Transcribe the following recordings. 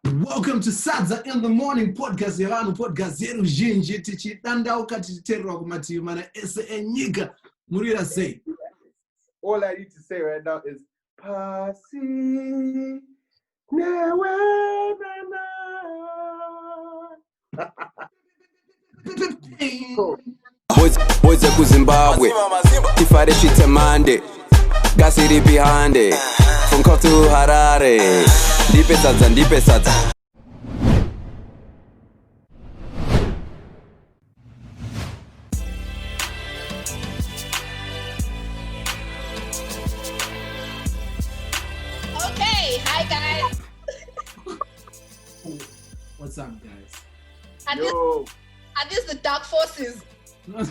Welcome to Sadza in the Morning podcast. Yevanu podcast zeru zhinji tichidandauka tichiteerera kumativi mana ese enyika. Murira sei? All I need to say right now is Pasi Newenana. Boys ku Zimbabwe, tifare shit Monday, gasiri behind it, from Kop to Harare, ndipe Sadza. Okay, hi guys. What's up, guys? Are these the dark forces? Rogue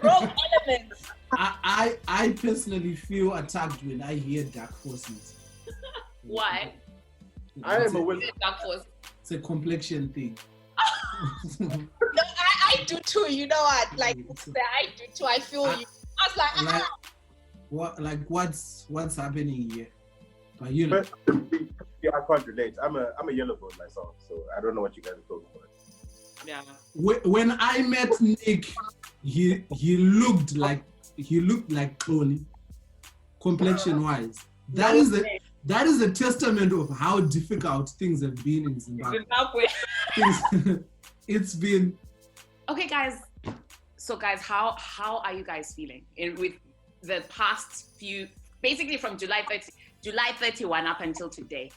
elements. I personally feel attacked when I hear dark forces. Why? I am a wizard. Dark force. It's a complexion thing. No, I do too. You know what? Like I do too. I feel you. I was like, what's happening here? But you know, yeah, I can't relate. I'm a yellow boy myself, so I don't know what you guys are talking about. yeah. when I met Nick, he looked like Xolie, complexion wise. That is a testament of how difficult things have been in Zimbabwe. It's been Okay, guys. So, guys, how are you guys feeling with the past few, basically from July 31 up until today?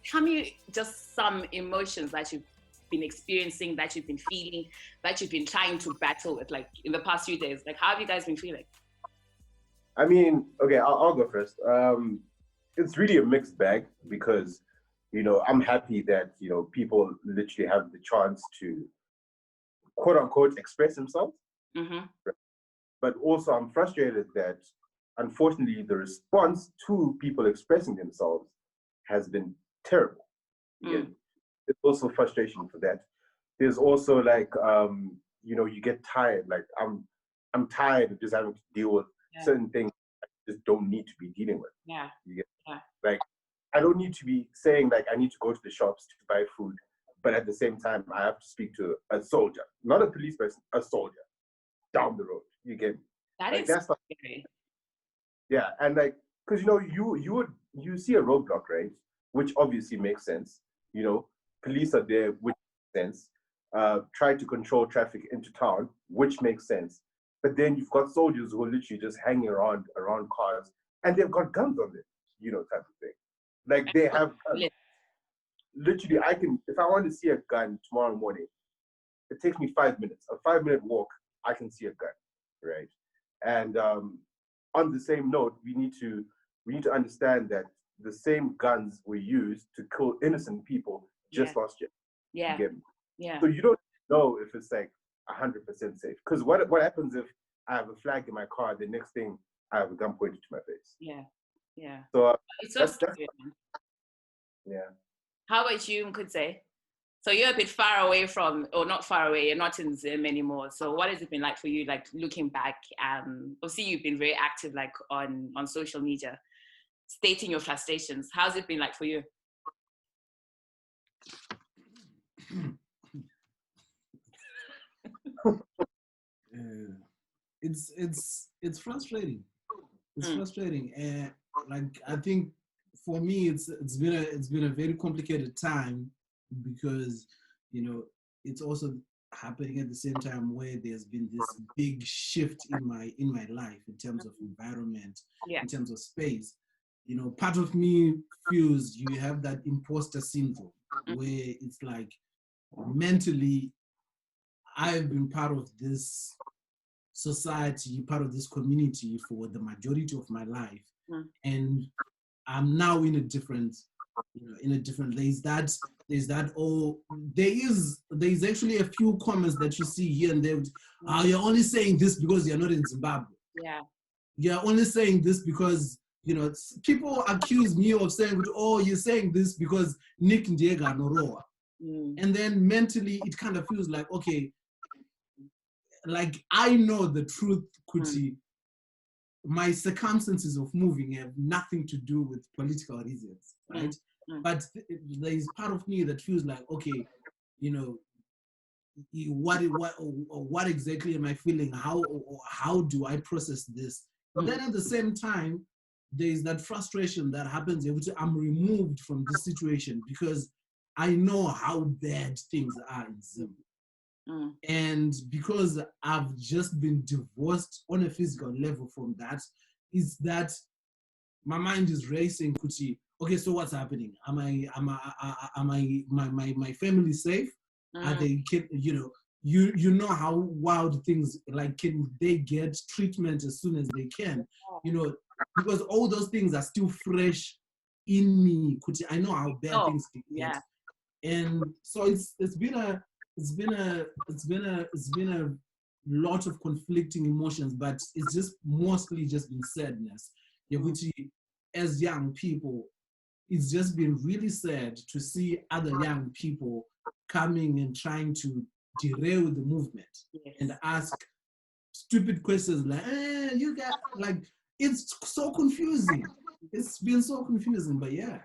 Tell me just some emotions that you've been experiencing, that you've been feeling, that you've been trying to battle with, like in the past few days. Like, how have you guys been feeling? I mean, okay, I'll go first. It's really a mixed bag because, I'm happy that, people literally have the chance to, quote unquote, express themselves. Mm-hmm. But also I'm frustrated that, unfortunately, the response to people expressing themselves has been terrible. Yeah. It's also frustration for that. There's also like, you get tired. Like I'm tired of just having to deal with certain things I just don't need to be dealing with. Yeah. Like I don't need to be saying like I need to go to the shops to buy food, but at the same time I have to speak to a soldier, not a police person, a soldier down the road. You get me? That's not scary. Yeah, and like, because you see a roadblock, right? Which obviously makes sense. Police are there, which makes sense. Try to control traffic into town, which makes sense. But then you've got soldiers who are literally just hanging around cars, and they've got guns on them, type of thing. Like they have guns. Literally, if I want to see a gun tomorrow morning, it takes me 5 minutes. A 5-minute walk, I can see a gun, right? And on the same note, we need to understand that the same guns were used to kill innocent people just last year. Yeah. You get me? Yeah. So you don't know if it's like 100% safe. Because what happens if I have a flag in my car, the next thing I have a gun pointed to my face? Yeah. Yeah. So It's so scary. Yeah. How about you, Mkudze? So you're a bit far away from, or not far away, you're not in Zim anymore. So what has it been like for you, like looking back? Obviously you've been very active, like on social media, stating your frustrations. How's it been like for you? It's frustrating. It's frustrating, and like I think for me, it's been a very complicated time because it's also happening at the same time where there's been this big shift in my life in terms of environment, in terms of space. Part of me feels you have that imposter syndrome where it's like mentally I've been part of this society, part of this community for the majority of my life, and I'm now in a different there's actually a few comments that you see here and there. You're only saying this because you're not in Zimbabwe. Yeah. You're only saying this because people accuse me of saying, oh, you're saying this because Nick and King Kandoro. And then mentally it kind of feels like, okay, like I know the truth, Kuti. My circumstances of moving have nothing to do with political reasons, right? But there is part of me that feels like, okay, you know, what exactly am I feeling? How do I process this? But then at the same time, there is that frustration that happens every time I'm removed from this situation, because I know how bad things are in Zim. And because I've just been divorced on a physical level from that, is that my mind is racing, Kuti. Okay, so what's happening? My family safe? Are they, you know, you know how wild things, like, can they get treatment as soon as they can? You know, because all those things are still fresh in me, Kuti. I know how bad things can get. And so it's been a lot of conflicting emotions, but it's just mostly just been sadness. Which, as young people, it's just been really sad to see other young people coming and trying to derail the movement and ask stupid questions like, you got, like, it's so confusing. It's been so confusing, but yeah.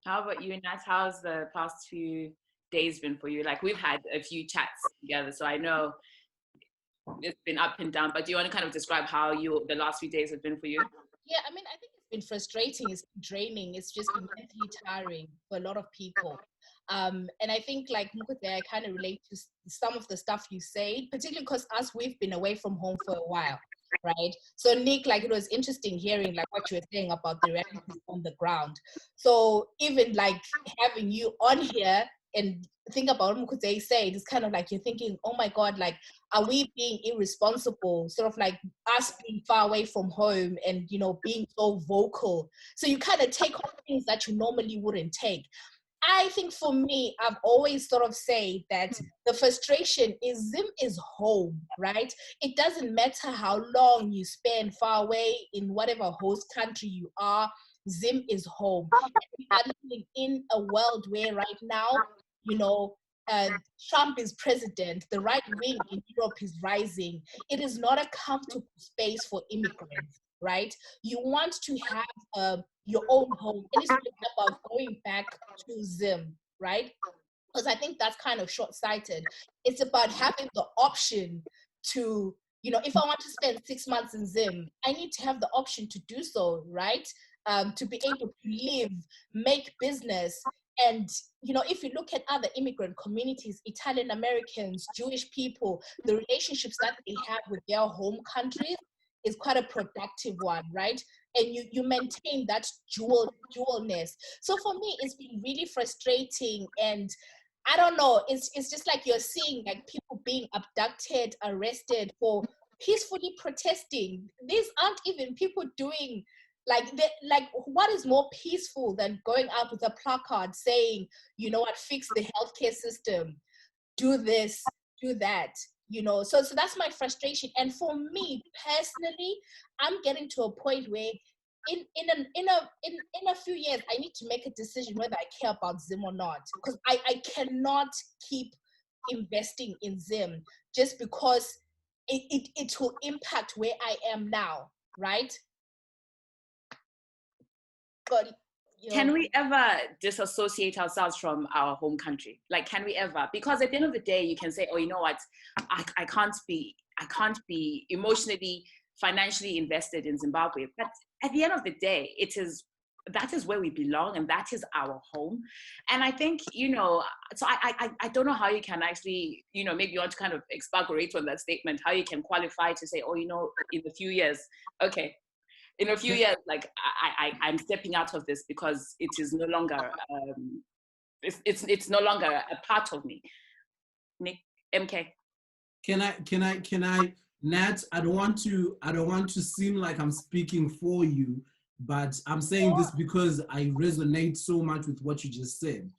How about you, Nat? How's the past few days been for you? Like, we've had a few chats together, so I know it's been up and down, but do you want to kind of describe how the last few days have been for you? Yeah, I mean, I think it's been frustrating, it's been draining, it's just been mentally tiring for a lot of people. And I think, like Mukute, I kind of relate to some of the stuff you say, particularly because we've been away from home for a while, right? So Nick, like, it was interesting hearing like what you were saying about the realities on the ground. So even like having you on here and think about what Mukute said, it's kind of like you're thinking, oh my God, like, are we being irresponsible? Sort of like us being far away from home and, you know, being so vocal. So you kind of take on things that you normally wouldn't take. I think for me, I've always sort of say that the frustration is Zim is home, right? It doesn't matter how long you spend far away in whatever host country you are, Zim is home. We are living in a world where right now, you know, Trump is president, the right wing in Europe is rising. It is not a comfortable space for immigrants, right? You want to have your own home, and it's not about going back to Zim, right? Because I think that's kind of short-sighted. It's about having the option to, you know, if I want to spend 6 months in Zim, I need to have the option to do so, right? To be able to live, make business. And, you know, if you look at other immigrant communities, Italian Americans, Jewish people, the relationships that they have with their home countries is quite a productive one, right? And you maintain that dualness. So for me, it's been really frustrating, and I don't know, it's just like you're seeing like people being abducted, arrested for peacefully protesting. These aren't even people doing like what is more peaceful than going out with a placard saying, you know what, fix the healthcare system, do this, do that, you know? So that's my frustration. And for me personally, I'm getting to a point where in a few years, I need to make a decision whether I care about Zim or not, because I cannot keep investing in Zim just because it will impact where I am now, right? But, you know, can we ever disassociate ourselves from our home country? Like, can we ever? Because at the end of the day, you can say, oh, you know what, I can't be emotionally, financially invested in Zimbabwe. But at the end of the day, that is where we belong, and that is our home. And I think, you know, so I don't know how you can actually, you know, maybe you want to kind of expurgate on that statement, how you can qualify to say, oh, you know, in a few years, okay, in a few years, like I'm stepping out of this because it is no longer it's no longer a part of me. Nick, MK. Can I, Nat? I don't want to seem like I'm speaking for you, but I'm saying this because I resonate so much with what you just said.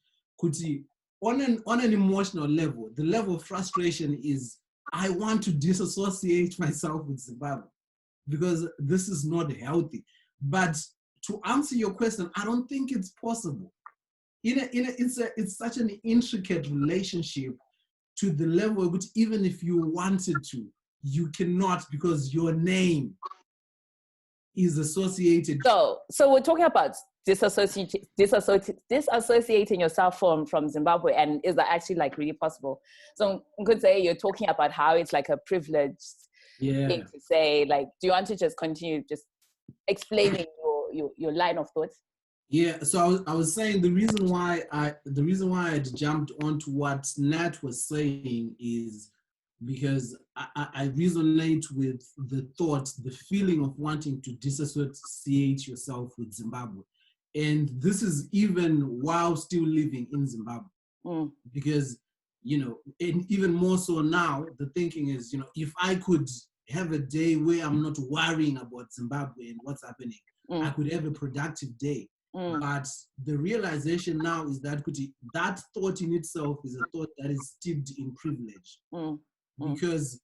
Kuti, on an emotional level, the level of frustration is I want to disassociate myself with Zimbabwe, because this is not healthy. But to answer your question, I don't think it's possible. It's such an intricate relationship to the level which even if you wanted to, you cannot, because your name is associated. So we're talking about disassociating yourself from Zimbabwe, and is that actually like really possible? So you could say you're talking about how it's like a privileged thing to say. Like, do you want to just continue just explaining your line of thought? Yeah, so I was saying the reason why I had jumped onto what Nat was saying is because I resonate with the thought, the feeling of wanting to disassociate yourself with Zimbabwe. And this is even while still living in Zimbabwe. Because, and even more so now, the thinking is, if I could have a day where I'm not worrying about Zimbabwe and what's happening, I could have a productive day. But the realization now is that that thought in itself is a thought that is steeped in privilege. Because,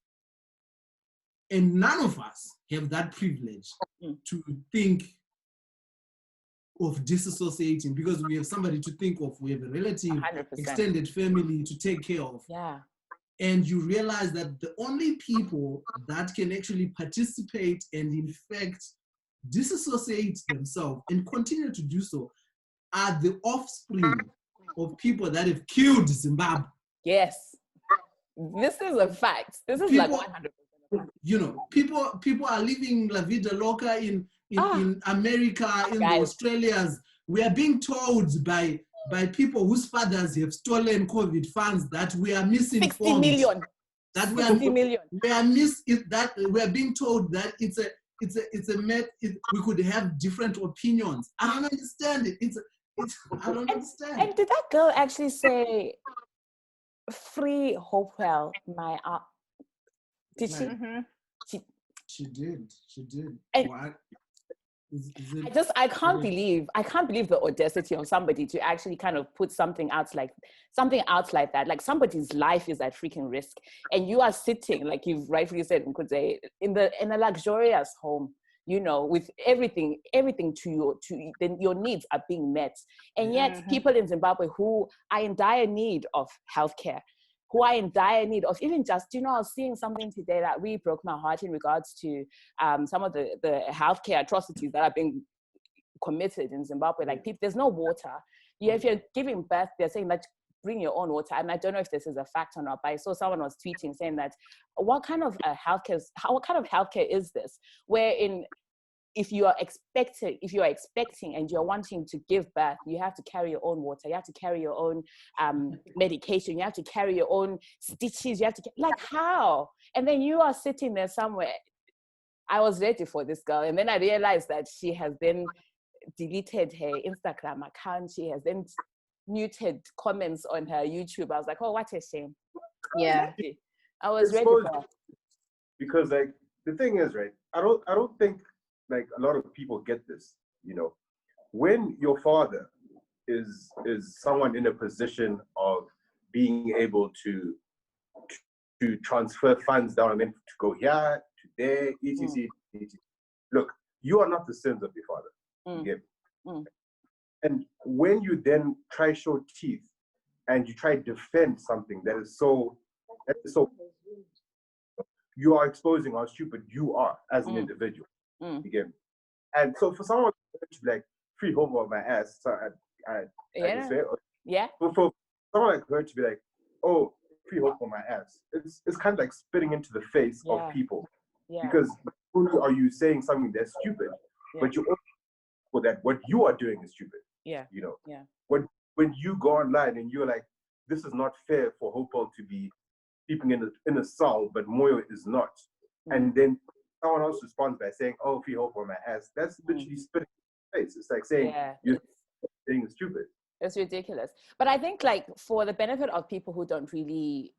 and none of us have that privilege to think of disassociating, because we have somebody to think of, we have a relative, 100%. extended family to take care of. Yeah. And you realize that the only people that can actually participate and in fact disassociate themselves and continue to do so are the offspring of people that have killed Zimbabwe. Yes. This is a fact. This is people, like 100%. People are living La Vida Loca in America, in the Australias. We are being told by people whose fathers have stolen COVID funds that we are missing 60 million. That we are being told that we could have different opinions. I don't understand it. I don't understand. And did that girl actually say free Hopewell, my did she? She did. And I can't believe the audacity of somebody to actually kind of put something out like that. Like, somebody's life is at freaking risk, and you are sitting, like you've rightfully said, in a luxurious home, with everything to your needs are being met, and yet people in Zimbabwe who are in dire need of healthcare, who are in dire need of even just, I was seeing something today that really broke my heart in regards to some of the healthcare atrocities that are being committed in Zimbabwe. Like, there's no water. If you're giving birth, they're saying that bring your own water. And I don't know if this is a fact or not, but I saw someone was tweeting saying that what kind of healthcare is this? Wherein if you are expecting and you're wanting to give birth, you have to carry your own water, you have to carry your own medication, you have to carry your own stitches, how? And then you are sitting there somewhere. I was ready for this girl, and then I realized that she has then deleted her Instagram account, she has then muted comments on her YouTube. I was like, oh, what a shame. Yeah. I was ready for her. Because, like, the thing is, right, I don't think like a lot of people get this, when your father is someone in a position of being able to transfer funds down and then to go here, to there, etc. Look, you are not the sins of your father. And when you then try show teeth and you try defend something that is so you are exposing how stupid you are as an individual. Again, and so for someone to be like free home on my ass, so I just say, for someone like her to be like, oh, free home on my ass, it's kind of like spitting into the face of people, because not only are you saying something that's stupid, but you also know that what you are doing is stupid. When you go online and you're like, this is not fair for Hopewell to be sleeping in a cell, but Moyo is not, and then someone else responds by saying, oh, free hope on my ass. That's literally spitting in the face. It's like saying you're saying stupid. It's ridiculous. But I think, like, for the benefit of people who don't really,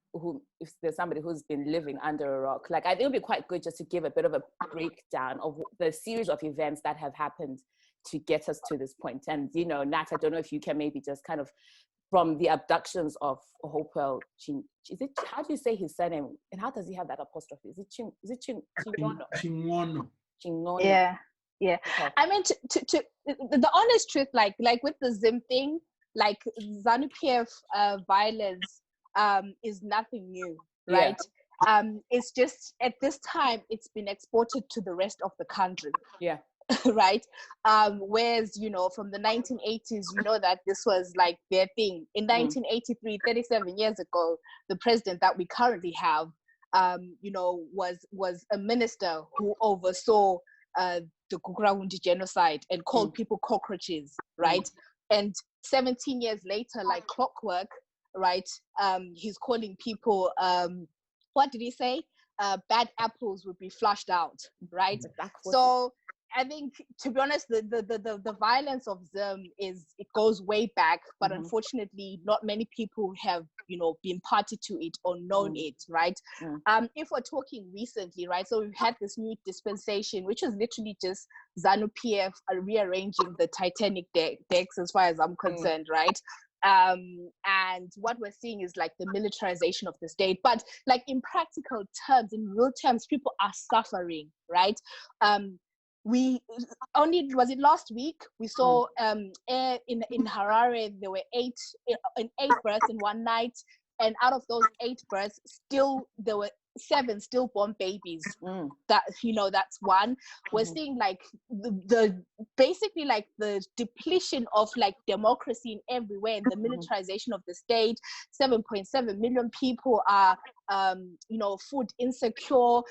if there's somebody who's been living under a rock, like, I think it would be quite good just to give a bit of a breakdown of the series of events that have happened to get us to this point. And, Nat, I don't know if you can maybe just kind of, from the abductions of Hopewell, how do you say his surname? And how does he have that apostrophe? Is it Chingono? Chingono. Yeah. Okay. I mean, to the honest truth, like with the Zim thing, like ZANU-PF violence is nothing new, right? It's just at this time it's been exported to the rest of the country. right? Whereas, you know, from the 1980s, you know that this was like their thing. In 1983, 37 years ago, the president that we currently have, you know, was a minister who oversaw the Kukurahundi genocide and called people cockroaches, right? And 17 years later, like clockwork, right? He's calling people, what did he say? Bad apples would be flushed out, right? So I think, to be honest, the violence of them it goes way back, but unfortunately, not many people have, you know, been party to it or known it, right? If we're talking recently, right? So we've had this new dispensation, which is literally just ZANU-PF rearranging the Titanic decks, as far as I'm concerned, right? And what we're seeing is like the militarization of the state, but like in practical terms, in real terms, people are suffering, right? We only, was it last week, we saw in Harare there were eight births in one night, and out of those 8 births, still there were 7 stillborn babies. That, you know, that's one. We're seeing like the basically like the depletion of like democracy in everywhere, and the militarization of the state. 7.7 million people are you know, food insecure.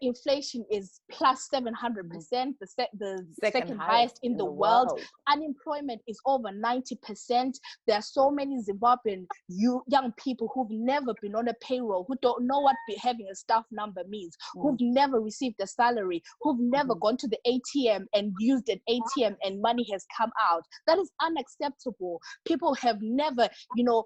Inflation is plus 700%, the second highest in the world. Unemployment is over 90%. There are so many Zimbabwean young people who've never been on a payroll, who don't know what having a staff number means, who've never received a salary, who've never gone to the ATM and used an ATM and money has come out. That is unacceptable. People have never, you know,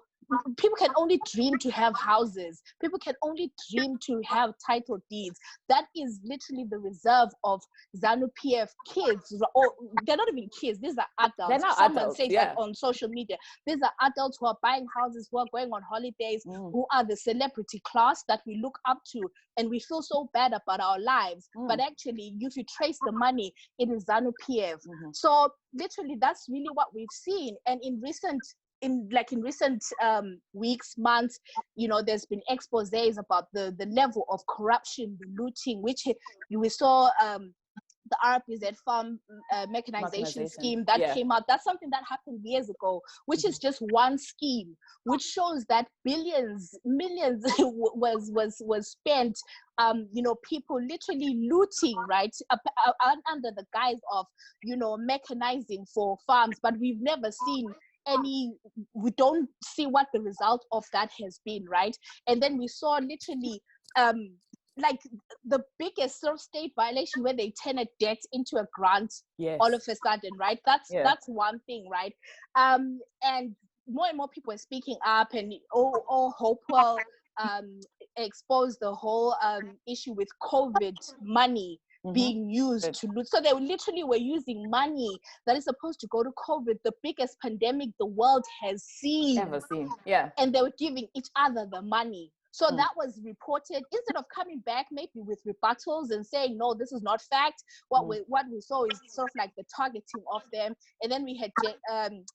people can only dream to have houses. People can only dream to have title deeds. That is literally the reserve of ZANU-PF kids. Or they're not even kids. These are adults. They're not Someone adults, says that on social media. These are adults who are buying houses, who are going on holidays, who are the celebrity class that we look up to, and we feel so bad about our lives. But actually, if you trace the money, it is ZANU-PF. So literally, that's really what we've seen. And in recent weeks, months, you know, there's been exposés about the level of corruption, the looting, which we saw the RPZ farm mechanization scheme that came out. That's something that happened years ago, which is just one scheme, which shows that millions was spent, you know, people literally looting, right, under the guise of, you know, mechanizing for farms. But we've never seen we don't see what the result of that has been, right? And then we saw literally like the biggest sort of state violation where they turn a debt into a grant all of a sudden, right? That's one thing, right? And more and more people are speaking up, and Hopewell exposed the whole issue with COVID money being used to loot. So they literally were using money that is supposed to go to COVID, the biggest pandemic the world has ever seen. And they were giving each other the money. So that was reported. Instead of coming back maybe with rebuttals and saying, no, this is not fact, what we saw is sort of like the targeting of them. And then we had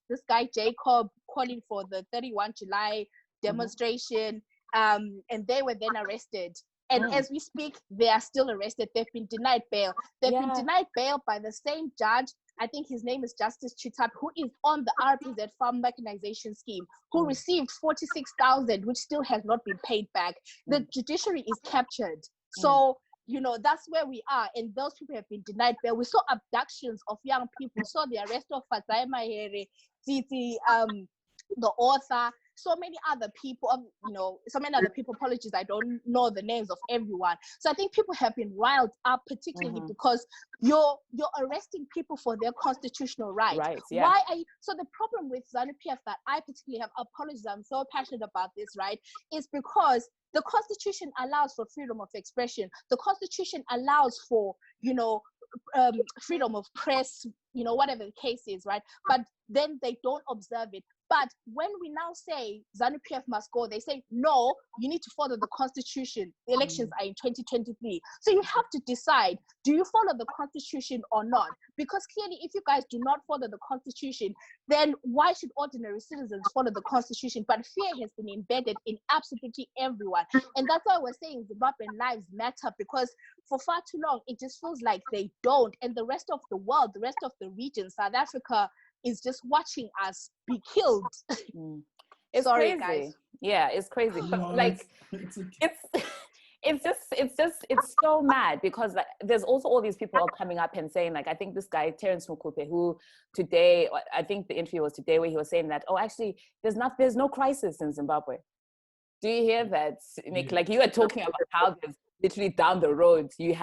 this guy Jacob calling for the 31 July demonstration, and they were then arrested. And as we speak, they are still arrested. They've been denied bail. They've been denied bail by the same judge. I think his name is Justice Chitap, who is on the RPZ farm mechanization scheme, who received 46,000, which still has not been paid back. The judiciary is captured. So, you know, that's where we are. And those people have been denied bail. We saw abductions of young people. We saw the arrest of Fazai Mahere, Titi, the author, so many other people, apologies, I don't know the names of everyone. So I think people have been riled up, particularly because you're arresting people for their constitutional rights. Why are you? So the problem with ZANU-PF that I particularly have, apologies, I'm so passionate about this, right, is because the Constitution allows for freedom of expression. The Constitution allows for, you know, freedom of press, you know, whatever the case is, right? But then they don't observe it. But when we now say ZANU-PF must go, they say, no, you need to follow the constitution. The elections are in 2023. So you have to decide, do you follow the constitution or not? Because clearly, if you guys do not follow the constitution, then why should ordinary citizens follow the constitution? But fear has been embedded in absolutely everyone. And that's why we're saying Zimbabwean lives matter, because for far too long, it just feels like they don't. And the rest of the world, the rest of the region, South Africa, is just watching us be killed. It's Sorry, crazy. guys. Yeah, it's crazy. But No, like, it's okay. it's so mad, because like, there's also all these people coming up and saying, like, I think this guy Terence Mukupe, who today, I think the interview was today, where he was saying that, oh, actually, there's no crisis in Zimbabwe. Do you hear that, Nick? Like, you are talking about how there's literally down the road, you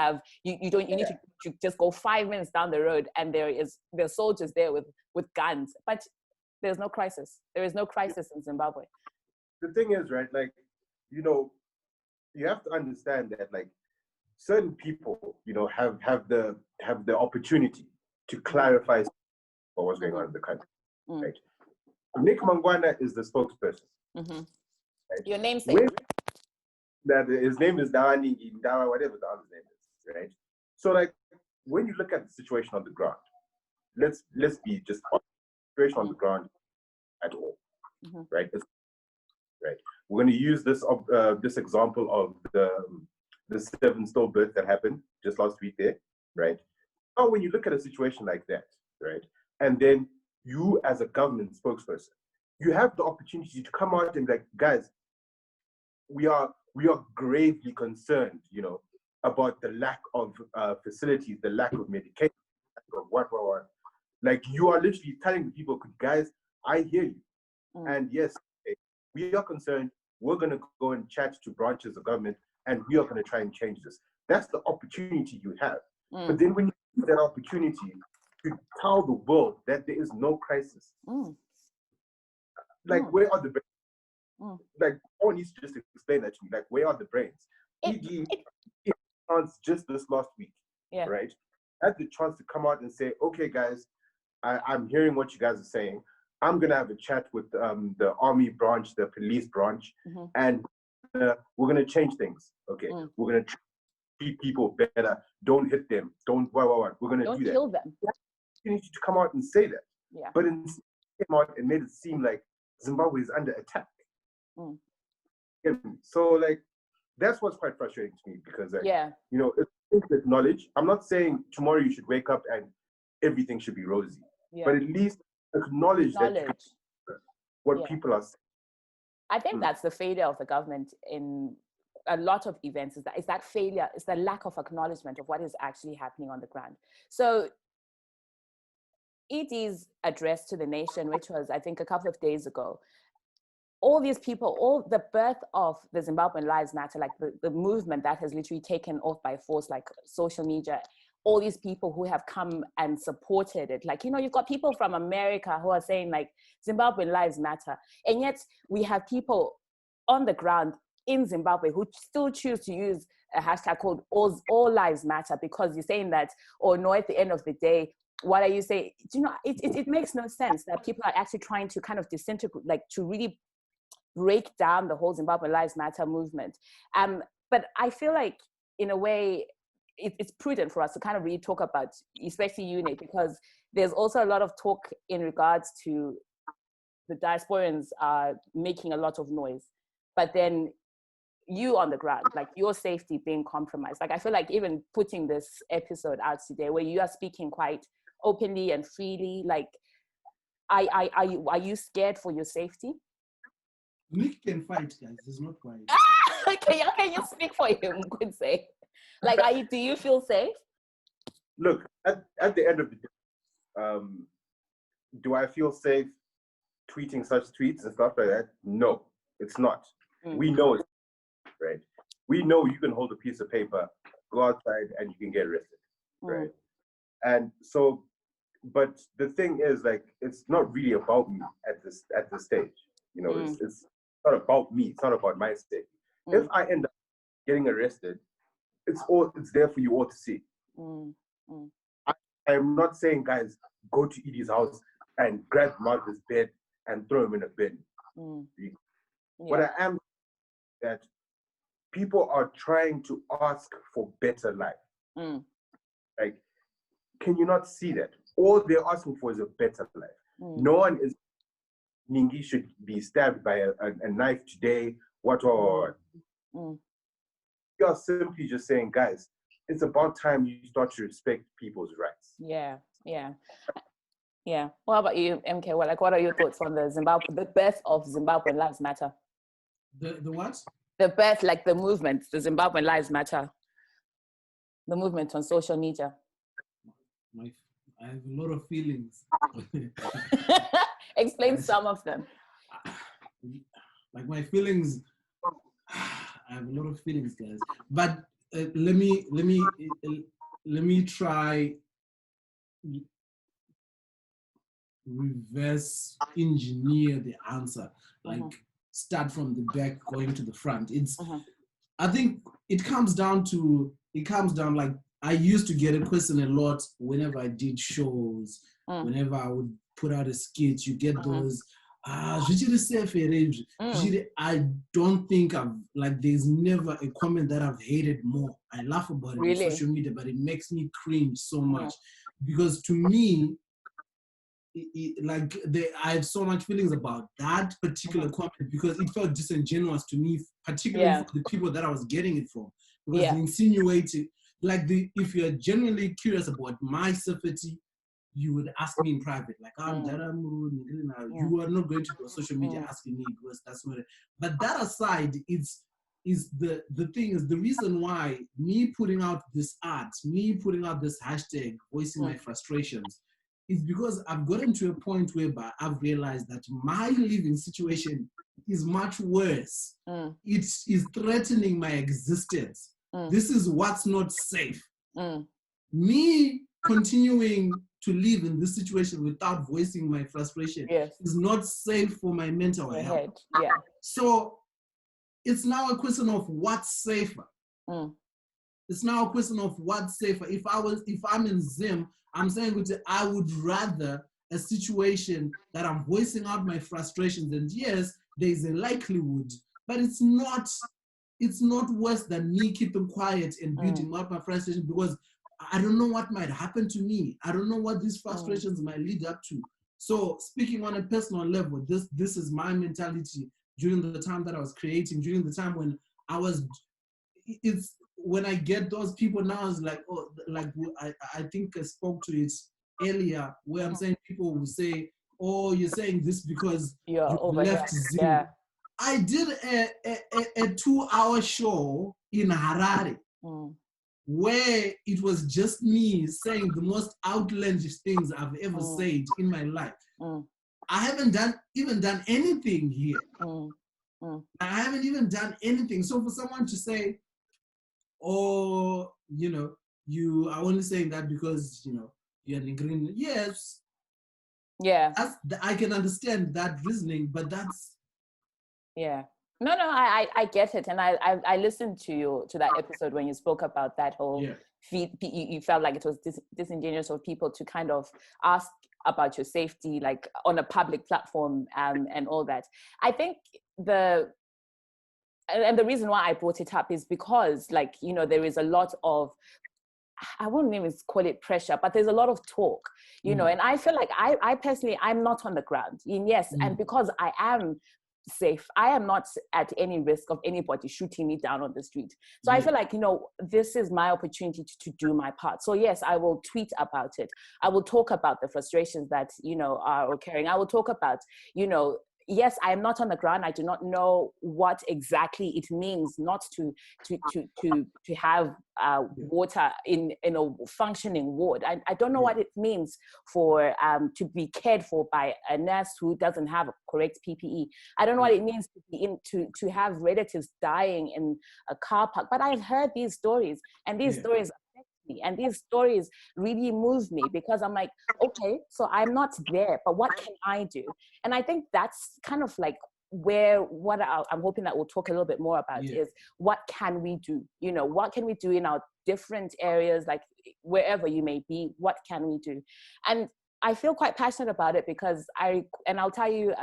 need to just go 5 minutes down the road, and there's soldiers there with guns, but there's no crisis. There is no crisis in Zimbabwe. The thing is, right, like, you know, you have to understand that, like, certain people, you know, have the opportunity to clarify what's going on in the country, right? Nick Mangwana is the spokesperson. Right? Your namesake. His name is Dawani Ndawa, whatever the other name is, right? So, like, when you look at the situation on the ground, let's be just honest. The situation on the ground at all, right? Right. We're going to use this example of the 7 stillbirths that happened just last week there, right? Now, when you look at a situation like that, right, and then you as a government spokesperson, you have the opportunity to come out and be like, guys, we are gravely concerned, you know, about the lack of facilities, the lack of medication, what. Like, you are literally telling the people, guys, I hear you. And yes, we are concerned. We're going to go and chat to branches of government, and we are going to try and change this. That's the opportunity you have. But then when you have that opportunity to tell the world that there is no crisis, like, where are the brains? Like, no one needs to just explain that to me. Like, where are the brains? E.g., just this last week, right? Had the chance to come out and say, okay, guys, I'm hearing what you guys are saying. I'm going to have a chat with the army branch, the police branch, and we're going to change things. Okay, we're going to treat people better. Don't hit them. Don't, We're going to do that. Don't kill them. You need to come out and say that. Yeah. But instead, came out and made it seem like Zimbabwe is under attack. So, like, that's what's quite frustrating to me, because, like, you know, it's acknowledge. I'm not saying tomorrow you should wake up and everything should be rosy, but at least acknowledge that what people are saying. I think that's the failure of the government in a lot of events, is that failure, is the lack of acknowledgement of what is actually happening on the ground. So ED's address to the nation, which was, I think, a couple of days ago, all these people, all the birth of the Zimbabwean Lives Matter, like the movement that has literally taken off by force, like social media, all these people who have come and supported it. Like, you know, you've got people from America who are saying, like, Zimbabwean Lives Matter. And yet we have people on the ground in Zimbabwe who still choose to use a hashtag called all Lives Matter, because you're saying that, or no, at the end of the day, what are you saying? Do you know, it makes no sense that people are actually trying to kind of disintegrate, like, to really break down the whole Zimbabwe Lives Matter movement. But I feel like, in a way, it's prudent for us to kind of really talk about, especially UNIT, because there's also a lot of talk in regards to the diasporans making a lot of noise, but then you on the ground, like, your safety being compromised. Like, I feel like even putting this episode out today, where you are speaking quite openly and freely, like, are you scared for your safety? Nick can fight, guys. He's not quiet. Can you speak for him? Could say, like, do you feel safe? Look, at the end of the day, do I feel safe tweeting such tweets and stuff like that? No, it's not. We know it, right? We know you can hold a piece of paper, go outside, and you can get arrested, right? And so, but the thing is, like, it's not really about me at this stage. You know, it's not about me. It's not about my safety. If I end up getting arrested, it's there for you all to see. I'm not saying, guys, go to Edie's house and grab him out of his bed and throw them in a bin. Yeah. What I am that people are trying to ask for better life. Like, can you not see that? All they're asking for is a better life. No one is Ningi should be stabbed by a knife today. What or you are simply just saying, guys, it's about time you start to respect people's rights. Yeah. What about you, MK? Well, like, what are your thoughts on the birth of Zimbabwe Lives Matter? The what? The birth, like the movement, the Zimbabwe Lives Matter, the movement on social media. I have a lot of feelings. Explain some of them. Like my feelings, I have a lot of feelings, guys. But let me try reverse engineer the answer. Like start from the back, going to the front. I think it comes down like I used to get a question a lot whenever I did shows, whenever I would put out a skit, you get those, I don't think there's never a comment that I've hated more. I laugh about it on social media, but it makes me cringe so much. Because to me, I have so much feelings about that particular comment because it felt disingenuous to me, particularly for the people that I was getting it from. Because they insinuated, if you're genuinely curious about my safety, you would ask me in private, like, you are not going to go on social media asking me because that's not it. But that aside, the thing is, the reason why me putting out this art, me putting out this hashtag, voicing my frustrations, is because I've gotten to a point whereby I've realized that my living situation is much worse. It is threatening my existence. This is what's not safe. Me continuing to live in this situation without voicing my frustration is not safe for my mental health. So it's now a question of what's safer. It's now a question of what's safer. If I'm in Zim, I'm saying I would rather a situation that I'm voicing out my frustrations, and yes, there's a likelihood, but it's not worse than me keeping quiet and building up my frustration because I don't know what might happen to me. I don't know what these frustrations might lead up to. So speaking on a personal level, this is my mentality during the time that I was creating, during the time when when I get those people now, it's like, I think I spoke to it earlier, where I'm saying people will say, oh, you're saying this because you left Zim. I did a 2-hour show in Harare where it was just me saying the most outlandish things I've ever said in my life. I haven't even done anything here. I haven't even done anything. So for someone to say, oh, you are only saying that because, you're in green. Yes. Yeah. I can understand that reasoning, but that's... Yeah. No, I get it. And I listened to that episode when you spoke about that whole you felt like it was disingenuous of people to kind of ask about your safety, like on a public platform and all that. I think the reason why I brought it up is because, there is a lot of, I wouldn't even call it pressure, but there's a lot of talk, and I feel like I personally, I'm not on the ground. And because I am safe, I am not at any risk of anybody shooting me down on the street. So I feel like, this is my opportunity to do my part. So yes, I will tweet about it. I will talk about the frustrations that, are occurring. I will talk about, yes, I am not on the ground. I do not know what exactly it means not to have water in a functioning ward. I don't know what it means for to be cared for by a nurse who doesn't have a correct PPE. I don't know what it means to have relatives dying in a car park. But I've heard these stories, and these stories affect me, and these stories really move me because I'm like, okay, so I'm not there, but what can I do? And I think that's kind of like what I'm hoping that we'll talk a little bit more about is what can we do? What can we do in our different areas, like wherever you may be, what can we do? And I feel quite passionate about it because I'll tell you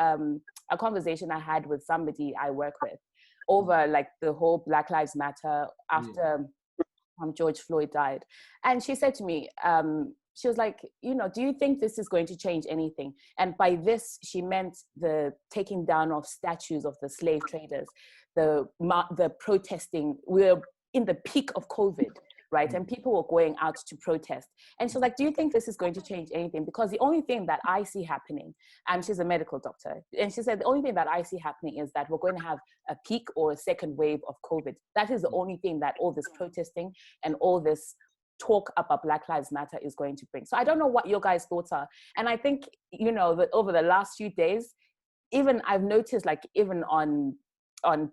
a conversation I had with somebody I work with over like the whole Black Lives Matter after George Floyd died. And she said to me, she was like, do you think this is going to change anything? And by this, she meant the taking down of statues of the slave traders, the protesting. We're in the peak of COVID, right? And people were going out to protest. And she was like, do you think this is going to change anything? Because the only thing that I see happening, and she's a medical doctor, and she said, the only thing that I see happening is that we're going to have a peak or a second wave of COVID. That is the only thing that all this protesting and all this talk about Black Lives Matter is going to bring. So I don't know what your guys' thoughts are. And I think, that over the last few days, even I've noticed, like even on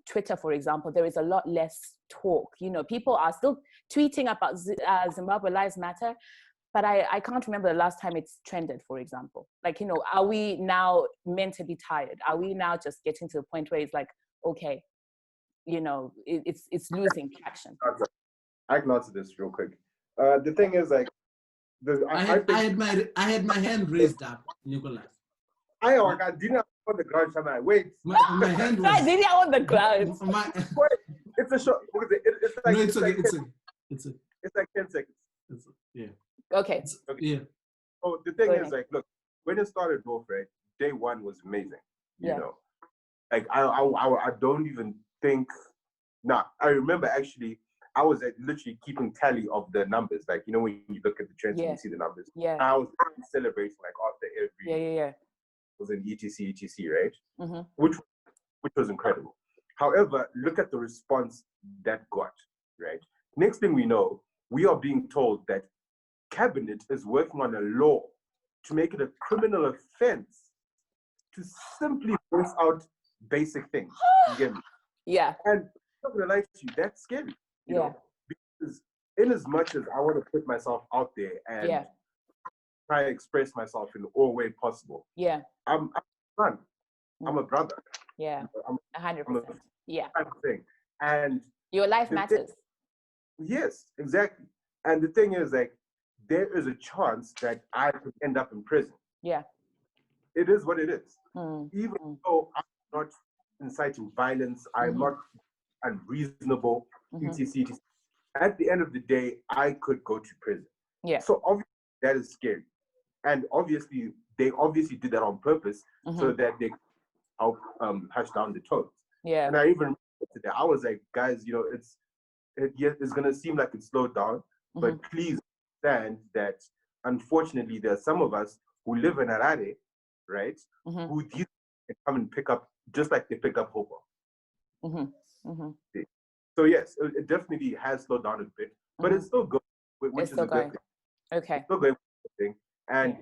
Twitter, for example, there is a lot less talk. People are still tweeting about Zimbabwe Lives Matter, but I can't remember the last time it's trended, for example. Like, are we now mentally tired? Are we now just getting to the point where it's like, okay, it's losing traction? I can answer this real quick. The thing is, like, I had my hand raised up, Nicholas. I didn't have on the ground, Shama. Wait. My hand was... I didn't on the ground. It's a short... It's like... No, it's okay. It's like 10 seconds. Yeah. Okay. Yeah. So the thing is, like, look, when it started off, right, day one was amazing. You know? Like, I don't even think... Nah, I remember, actually, I was literally keeping tally of the numbers. Like, when you look at the trends and you see the numbers. Yeah. I was celebrating, like, after every... Yeah. was in etc, right? Mm-hmm. Which was incredible. However, look at the response that got, right? Next thing we know, we are being told that cabinet is working on a law to make it a criminal offense to simply voice out basic things. You get me? Yeah. And I'm not gonna lie to you, that's scary. You know? Because in as much as I want to put myself out there and try to express myself in all way possible. Yeah. I'm a son. I'm a brother. Yeah. 100%. Yeah. Kind of thing. And your life matters. Yes, exactly. And the thing is, like, there is a chance that I could end up in prison. Yeah. It is what it is. Even though I'm not inciting violence, I'm not unreasonable, etc. At the end of the day, I could go to prison. Yeah. So obviously that is scary. And obviously, they did that on purpose so that they hush down the tones. Yeah. And I even remember today, I was like, guys, it's going to seem like it slowed down, but please understand that unfortunately, there are some of us who live in Harare, right, who these can come and pick up just like they pick up Hopo. So yes, it definitely has slowed down a bit, but it's still going, which is a good thing. Okay. It's still going, thing. And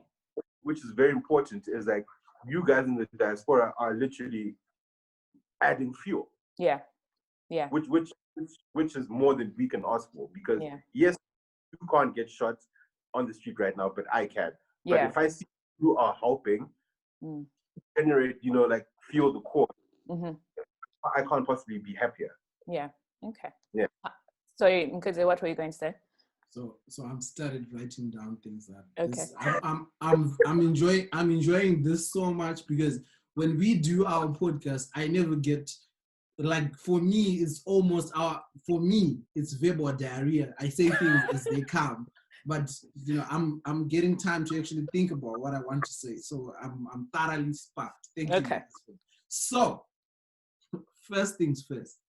which is very important is like you guys in the diaspora are literally adding fuel. Yeah. Yeah. Which is more than we can ask for, because yes, you can't get shot on the street right now, but I can. But if I see you are helping generate, like fuel the core, I can't possibly be happier. Yeah. Okay. Yeah. Sorry, Mkuze, what were you going to say? So I'm started writing down things that I'm enjoying this so much, because when we do our podcast, I never get, like, for me it's verbal diarrhea. I say things as they come, but I'm getting time to actually think about what I want to say. So I'm thoroughly sparked. Thank you. Okay. So first things first,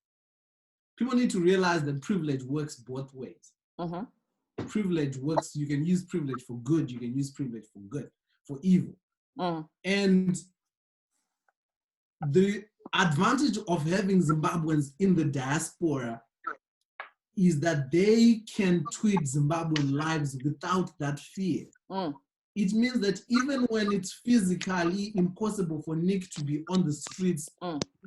people need to realize that privilege works both ways. Privilege works. You can use privilege for good. You can use privilege for evil. And the advantage of having Zimbabweans in the diaspora is that they can tweet Zimbabwean lives without that fear. It means that even when it's physically impossible for Nick to be on the streets,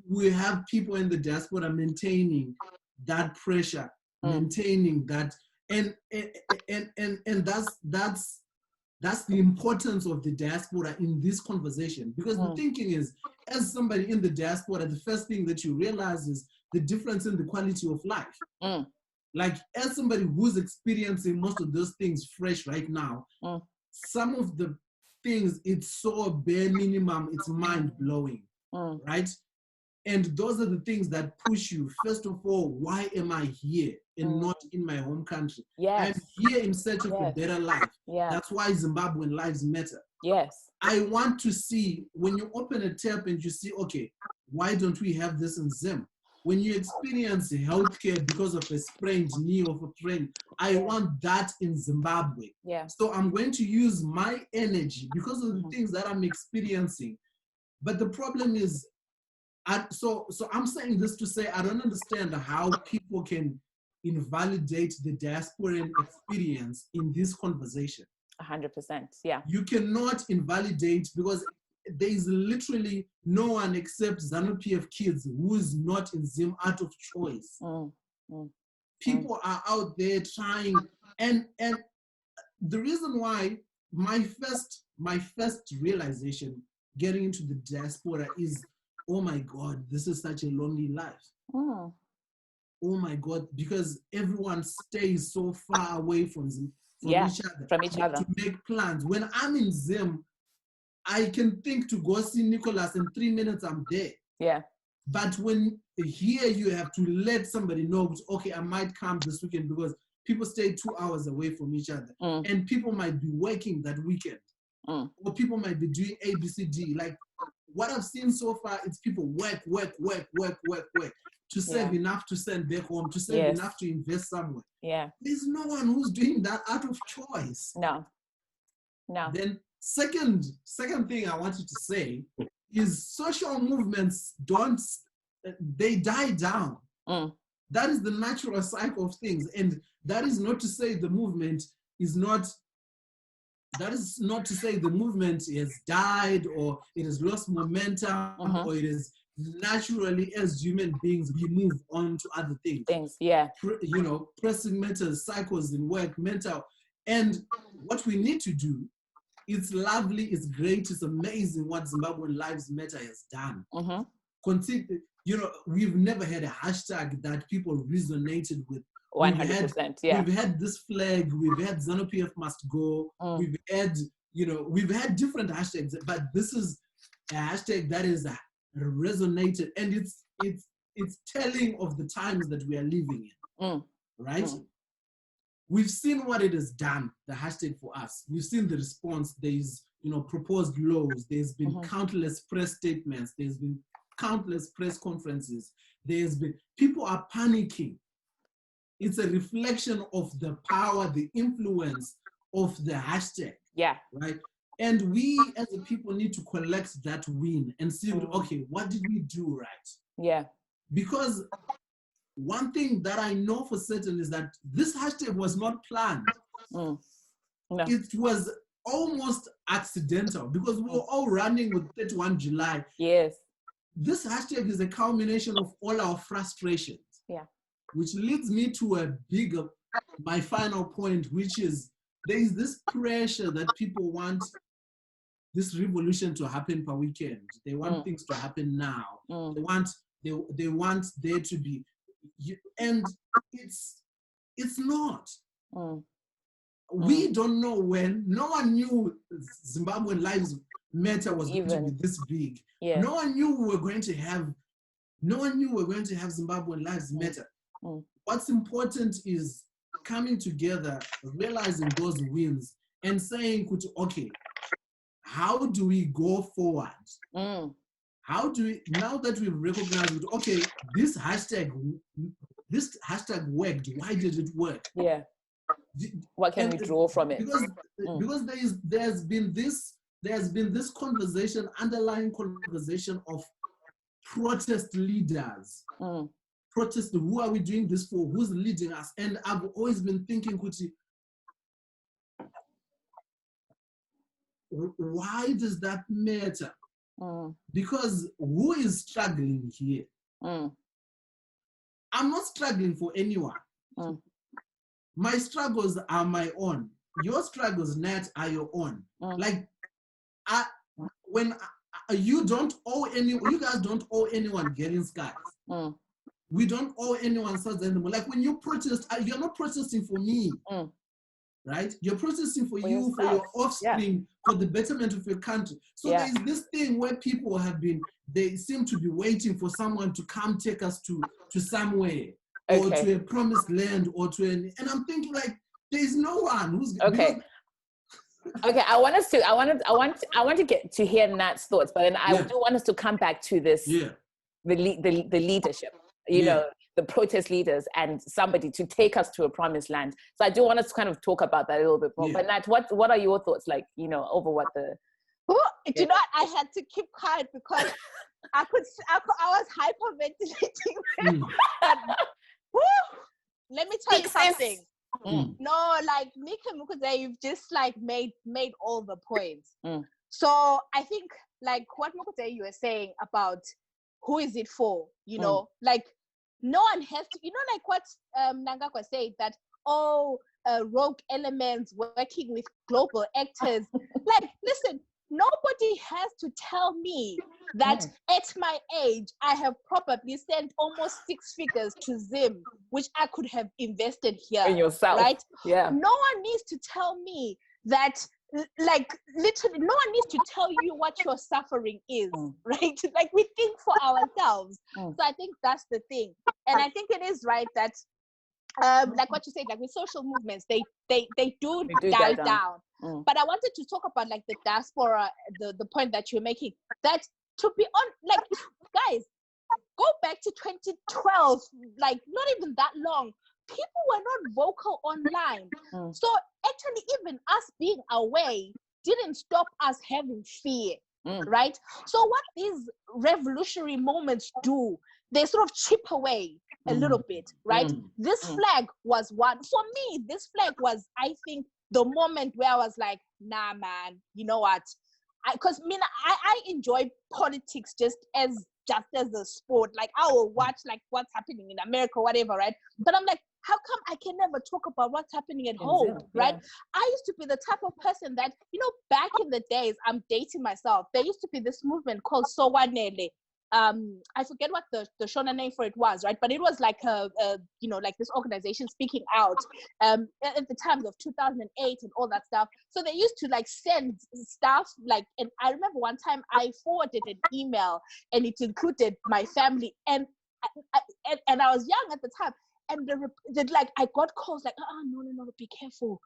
we have people in the diaspora maintaining that pressure, maintaining that, and that's the importance of the diaspora in this conversation. Because the thinking is, as somebody in the diaspora, the first thing that you realize is the difference in the quality of life. Like, as somebody who's experiencing most of those things fresh right now, some of the things, it's so bare minimum, it's mind-blowing, right? And those are the things that push you. First of all, why am I here and not in my home country? Yes. I'm here in search of a better life. Yeah. That's why Zimbabwean lives matter. Yes. I want to see, when you open a tap and you see, okay, why don't we have this in Zim? When you experience healthcare because of a sprained knee of a friend, I want that in Zimbabwe. Yeah. So I'm going to use my energy because of the things that I'm experiencing. But the problem is, so I'm saying this to say, I don't understand how people can invalidate the diasporan experience in this conversation. 100%, yeah. You cannot invalidate, because there is literally no one except ZANU-PF kids who's not in Zim out of choice. People are out there trying, and the reason why my first realization getting into the diaspora is, oh my God, this is such a lonely life. Oh my God, because everyone stays so far away from each other to make plans. When I'm in Zim, I can think to go see Nicholas in 3 minutes, I'm there. Yeah. But when here you have to let somebody know, okay, I might come this weekend, because people stay 2 hours away from each other. And people might be working that weekend. Or people might be doing A, B, C, D. Like what I've seen so far, it's people work to save enough to send back home, to save enough to invest somewhere. Yeah. There's no one who's doing that out of choice. No. Then second thing I wanted to say is social movements they die down. That is the natural cycle of things. And that is not to say the movement is not, that is not to say the movement has died or it has lost momentum or it is naturally, as human beings, we move on to other things. Yeah. Pressing matters, cycles in work, mental. And what we need to do, it's lovely, it's great, it's amazing what Zimbabwean Lives Matter has done. We've never had a hashtag that people resonated with. 100%, yeah. We've had this flag, we've had ZANU-PF must go, we've had different hashtags, but this is a hashtag that is resonated, and it's telling of the times that we are living in, right? We've seen what it has done, the hashtag for us. We've seen the response. There's, proposed laws. There's been countless press statements. There's been countless press conferences. People are panicking. It's a reflection of the power, the influence of the hashtag. Yeah. Right? And we as a people need to collect that win and see, okay, what did we do right? Yeah. Because one thing that I know for certain is that this hashtag was not planned. No. It was almost accidental because we were all running with 31 July. Yes. This hashtag is a culmination of all our frustrations. Yeah. Which leads me to my final point, which is there is this pressure that people want this revolution to happen per weekend. They want things to happen now. They want there to be, and it's not. We don't know when. No one knew Zimbabwean Lives Matter was going to be this big. Yeah. No one knew we were going to have Zimbabwean Lives Matter. What's important is coming together, realizing those wins, and saying, okay, how do we go forward? How do we, now that we've recognized it, okay, this hashtag worked. Why did it work? Yeah. What can we draw from it? Because there's been this conversation, underlying conversation of protest leaders. Protest, who are we doing this for? Who's leading us? And I've always been thinking, Kuti, why does that matter? Because who is struggling here? I'm not struggling for anyone. My struggles are my own. Your struggles, Nat, are your own. You guys don't owe anyone getting skies. We don't owe anyone Sadza anymore. Like when you protest, you're not protesting for me. right? You're protesting for you, for your offspring, for the betterment of your country. So there's this thing where people they seem to be waiting for someone to come take us to somewhere, or to a promised land, or to and I'm thinking like, there's no one who's okay. I want to get to hear Nat's thoughts, but then I do want us to come back to this, the leadership, you know, the protest leaders and somebody to take us to a promised land. So I do want us to kind of talk about that a little bit more. But Nat, what are your thoughts like, you know, over what the... You know what? I had to keep quiet because I was hyperventilating. Let me tell you something. No, like Nick and Mukudze, you've just like made all the points. So I think like what Mukudze you were saying about who is it for, you know, like no one has to, you know, like what Nangakwa said that, rogue elements working with global actors. Like, listen, nobody has to tell me that at my age, I have probably sent almost 6 figures to Zim, which I could have invested here. In yourself. Right? Yeah. No one needs to tell me that, like, literally, no one needs to tell you what your suffering is, right? Like, we think for ourselves. So I think that's the thing. And I think it is right that, like what you said, like with social movements, they do die down. But I wanted to talk about like the diaspora, the point that you're making, that to be on, like, guys, go back to 2012, like not even that long, people were not vocal online. So actually even us being away didn't stop us having fear, right? So what these revolutionary moments do, they sort of chip away a little bit, right? This flag was one. For me, this flag was, I think, the moment where I was like, nah, man, you know what? Because I enjoy politics just as a sport. Like, I will watch like what's happening in America, whatever, right? But I'm like, how come I can never talk about what's happening at home, right? I used to be the type of person that, you know, back in the days, I'm dating myself. There used to be this movement called Sowanele. I forget what the Shona name for it was, right? But it was like you know, like this organization speaking out at the times of 2008 and all that stuff. So they used to like send stuff like, and I remember one time I forwarded an email and it included my family, and I was young at the time. And like I got calls like, no, be careful,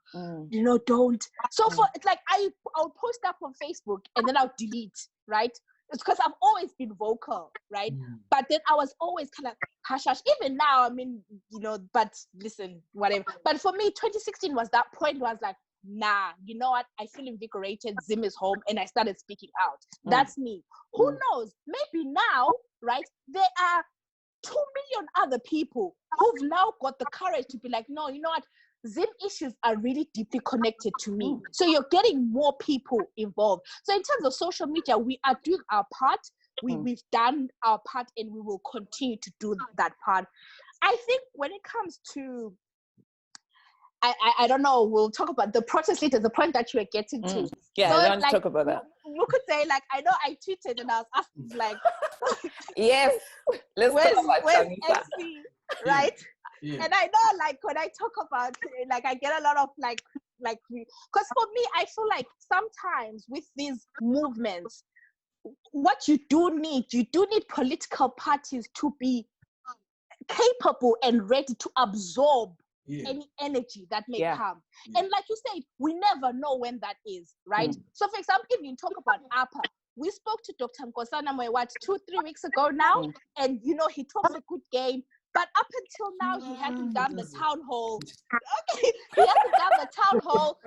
you know, don't. So for it's like I'll post up on Facebook and then I'll delete, right? It's because I've always been vocal, right? But then I was always kind of hush. Even now, I mean, you know, but listen, whatever. But for me, 2016 was that point where I was like, nah, you know what? I feel invigorated. Zim is home, and I started speaking out. That's me. Who knows? Maybe now, right? There are 2 million other people who've now got the courage to be like, no, you know what? Zim issues are really deeply connected to me. So you're getting more people involved. So in terms of social media, we are doing our part. We've done our part and we will continue to do that part. I think when it comes to, I don't know, we'll talk about the protest leaders, the point that you were getting to. Yeah, so, I want to talk about that. You could say, like, I know I tweeted and I was asking, like, yes, let's talk about MC, right? Yeah. And I know, like, when I talk about, like, I get a lot of, like, because for me, I feel like sometimes with these movements, what you do need political parties to be capable and ready to absorb any energy that may come. And like you said, we never know when that is, right? So for example, if you talk about APA, we spoke to Dr. Nkosana Mwe, 2-3 weeks ago now, and, you know, he talks a good game. But up until now, he hasn't done the town hall. Okay, he hasn't done the town hall.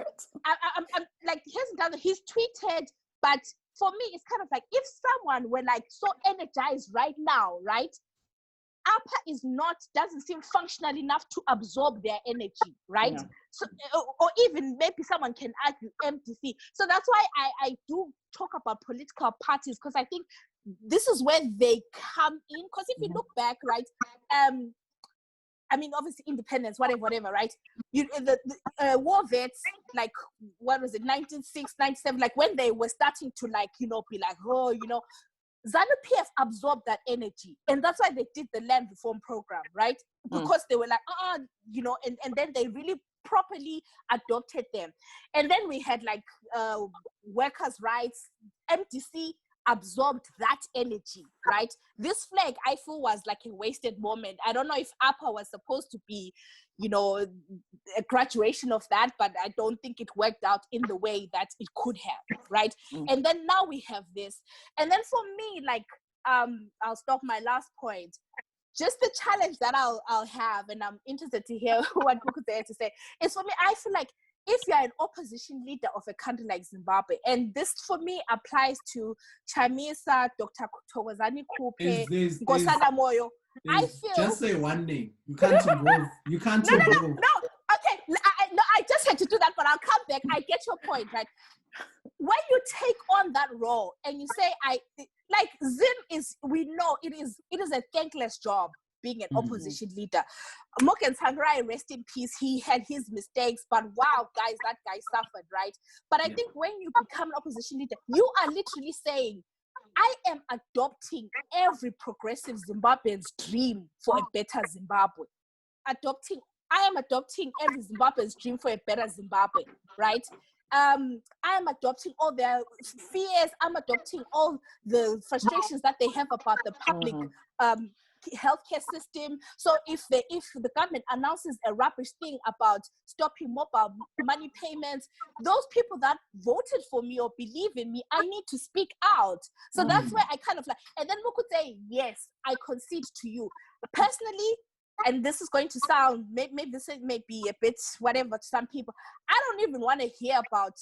I'm like, he hasn't done it. He's tweeted, but for me, it's kind of like if someone were like so energized right now, right? APA doesn't seem functional enough to absorb their energy, right? No. So, or even maybe someone can argue MTC. So that's why I do talk about political parties, because I think this is where they come in. Because if you look back, right, I mean, obviously independence, whatever, right? The war vets, like, what was it, 1996, 97, like when they were starting to, like, you know, be like, oh, you know, ZANU-PF absorbed that energy, and that's why they did the land reform program, right? Because they were like, you know, and then they really properly adopted them. And then we had like workers' rights. MDC absorbed that energy, right? This flag, I feel, was like a wasted moment. I don't know if APA was supposed to be, you know, a graduation of that, but I don't think it worked out in the way that it could have, right? And then now we have this. And then for me, like, I'll stop my last point. Just the challenge that I'll have, and I'm interested to hear what Mukute had to say, is for me, I feel like if you're an opposition leader of a country like Zimbabwe, and this for me applies to Chamisa, Dr. Thokozani Kupe, Nkosana Moyo, I feel... Just say one name. You can't involve. You can't involve. No. Okay, I just had to do that, but I'll come back. I get your point, right? When you take on that role and you say, like Zim is, we know it is a thankless job being an opposition leader. Moken Sangrai, rest in peace, he had his mistakes, but wow, guys, that guy suffered, right? But I think when you become an opposition leader, you are literally saying, I am adopting every progressive Zimbabwean's dream for a better Zimbabwe. I am adopting every Zimbabwean's dream for a better Zimbabwe, right? I am adopting all their fears. I'm adopting all the frustrations that they have about the public healthcare system. So if the government announces a rubbish thing about stopping mobile money payments, those people that voted for me or believe in me, I need to speak out. So that's where I kind of like, and then we could say, yes, I concede to you. Personally, and this is going to sound, maybe this may be a bit whatever to some people, I don't even want to hear about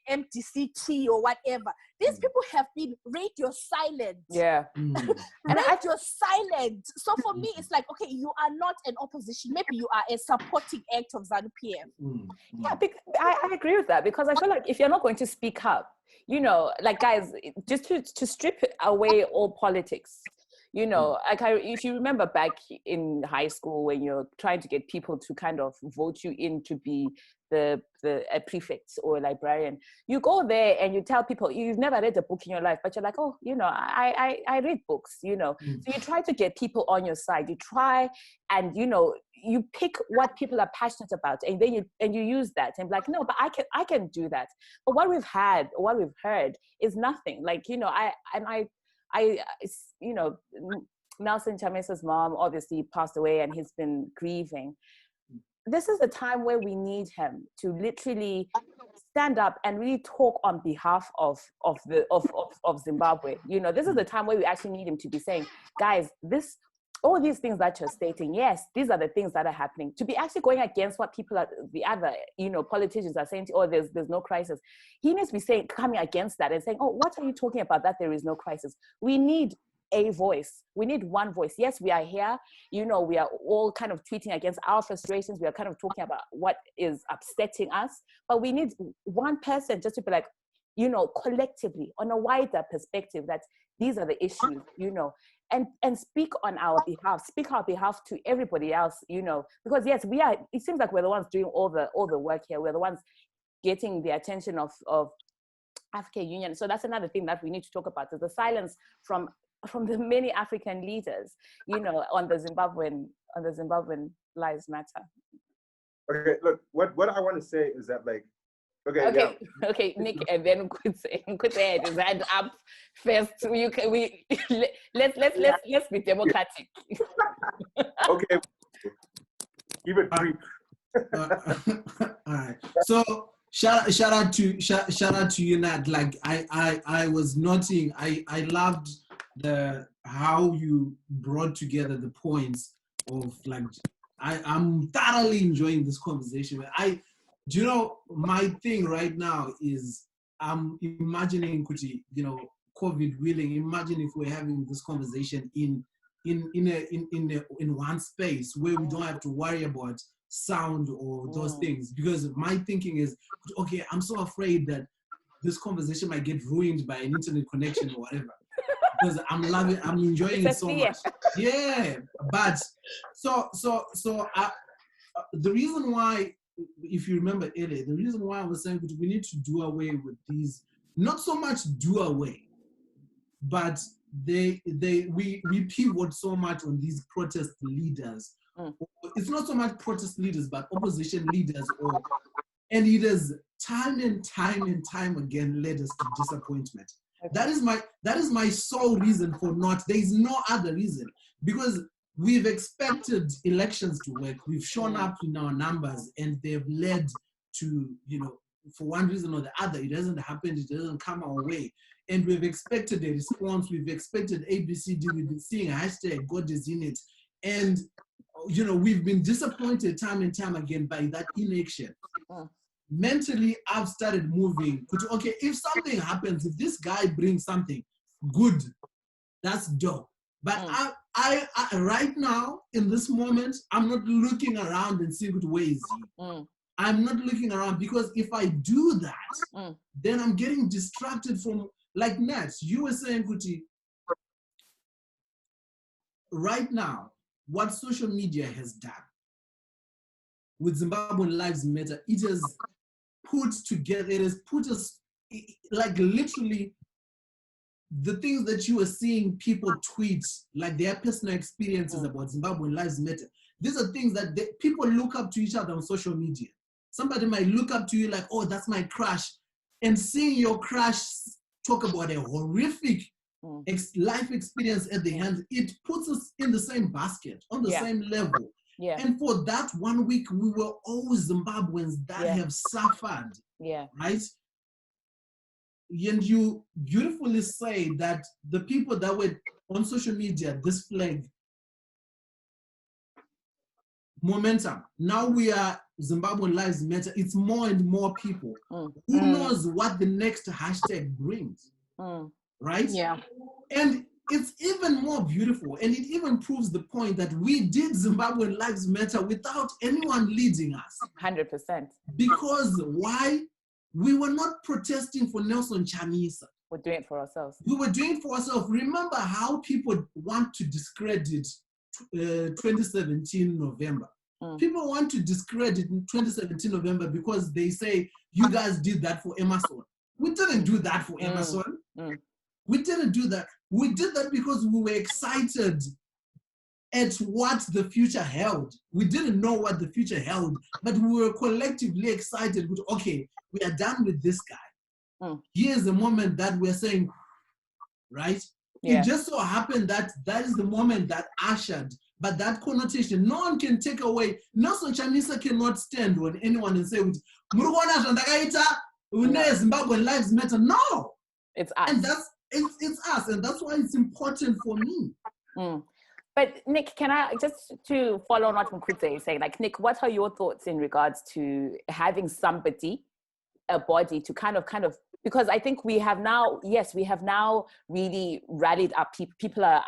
MDCT or whatever. These people have been radio silent. Yeah. Radio silent. So for me, it's like, okay, you are not an opposition. Maybe you are a supporting act of ZANU-PF. Yeah, I agree with that, because I feel like if you're not going to speak up, you know, like guys, just to strip away all politics, you know, like if you remember back in high school when you're trying to get people to kind of vote you in to be a prefect or a librarian, you go there and you tell people you've never read a book in your life, but you're like, oh, you know, I read books, you know. So you try to get people on your side. You try and, you know, you pick what people are passionate about, and then you use that and be like, no, but I can do that. But what we've heard is nothing. Like, you know, you know, Nelson Chamisa's mom obviously passed away and he's been grieving. This is the time where we need him to literally stand up and really talk on behalf of Zimbabwe. You know, this is the time where we actually need him to be saying, guys, all these things that you're stating, yes, these are the things that are happening. To be actually going against what the other, you know, politicians are saying, oh, there's no crisis. He needs to be coming against that and saying, oh, what are you talking about that there is no crisis? We need a voice. We need one voice. Yes, we are here. You know, we are all kind of tweeting against our frustrations. We are kind of talking about what is upsetting us, but we need one person just to be like, you know, collectively on a wider perspective that these are the issues, you know, and speak on our behalf to everybody else, you know, because yes, it seems like we're the ones doing all the work here. We're the ones getting the attention of African Union. So that's another thing that we need to talk about, is the silence from the many African leaders, you know, on the Zimbabwean Lives Matter. Okay, look, what I want to say is that, like, okay, Nick, and then Nkute had his hand up first. Let's be democratic. Okay, keep it brief. All right. So shout out to you, Nat. Like I was noting, I loved how you brought together the points of, like, I'm thoroughly enjoying this conversation. Do you know, my thing right now is I'm imagining, Kuti, you know, COVID willing, imagine if we're having this conversation in one space where we don't have to worry about sound or those things. Because my thinking is, okay, I'm so afraid that this conversation might get ruined by an internet connection or whatever. Because I'm enjoying it so much. Yeah, but so the reason why, if you remember earlier, the reason why I was saying we need to do away with these, not so much do away, but we pivot so much on these protest leaders. It's not so much protest leaders, but opposition leaders and leaders time and time again led us to disappointment. Okay. That is my sole reason for not. There is no other reason, because we've expected elections to work. We've shown up in our numbers, and they've led to, for one reason or the other, it hasn't happened. It doesn't come our way, and we've expected a response. We've expected ABCD. We've been seeing hashtag God is in it, and we've been disappointed time and time again by that inaction. Mentally, I've started moving. Okay, if something happens, if this guy brings something good, that's dope. But I right now, in this moment, I'm not looking around and seeing good ways. I'm not looking around, because if I do that, then I'm getting distracted from, like Nat, you were saying, Kuti, right now, what social media has done with Zimbabwean Lives Matter, it has put us, like literally, the things that you are seeing people tweet, like their personal experiences about Zimbabwean Lives Matter. These are things that people look up to each other on social media. Somebody might look up to you like, oh, that's my crush. And seeing your crush talk about a horrific life experience at the end, it puts us in the same basket, on the same level. Yeah. And for that 1 week, we were all Zimbabweans that have suffered. Yeah. Right? And you beautifully say that the people that were on social media, this flag, momentum. Now we are Zimbabwean Lives Matter. It's more and more people. Who knows what the next hashtag brings? Right? Yeah. And it's even more beautiful, and it even proves the point that we did Zimbabwean Lives Matter without anyone leading us. 100%. Because why? We were not protesting for Nelson Chamisa. We're doing it for ourselves. We were doing it for ourselves. Remember how people want to discredit 2017 November. People want to discredit 2017 November because they say, you guys did that for Emerson. We didn't do that for Emerson. We didn't do that. We did that because we were excited at what the future held. We didn't know what the future held, but we were collectively excited with, okay, we are done with this guy. Here's the moment that we're saying, right? Yeah. It just so happened that that is the moment that ushered, but that connotation, no one can take away. Nelson Chamisa cannot stand when anyone and say, Zimbabwean Lives Matter. No. It's us. And it's us, and that's why it's important for me. But Nick, can I just to follow on what Mkhudze is saying, like Nick, what are your thoughts in regards to having somebody, a body to kind of, because I think we have now really rallied up. People are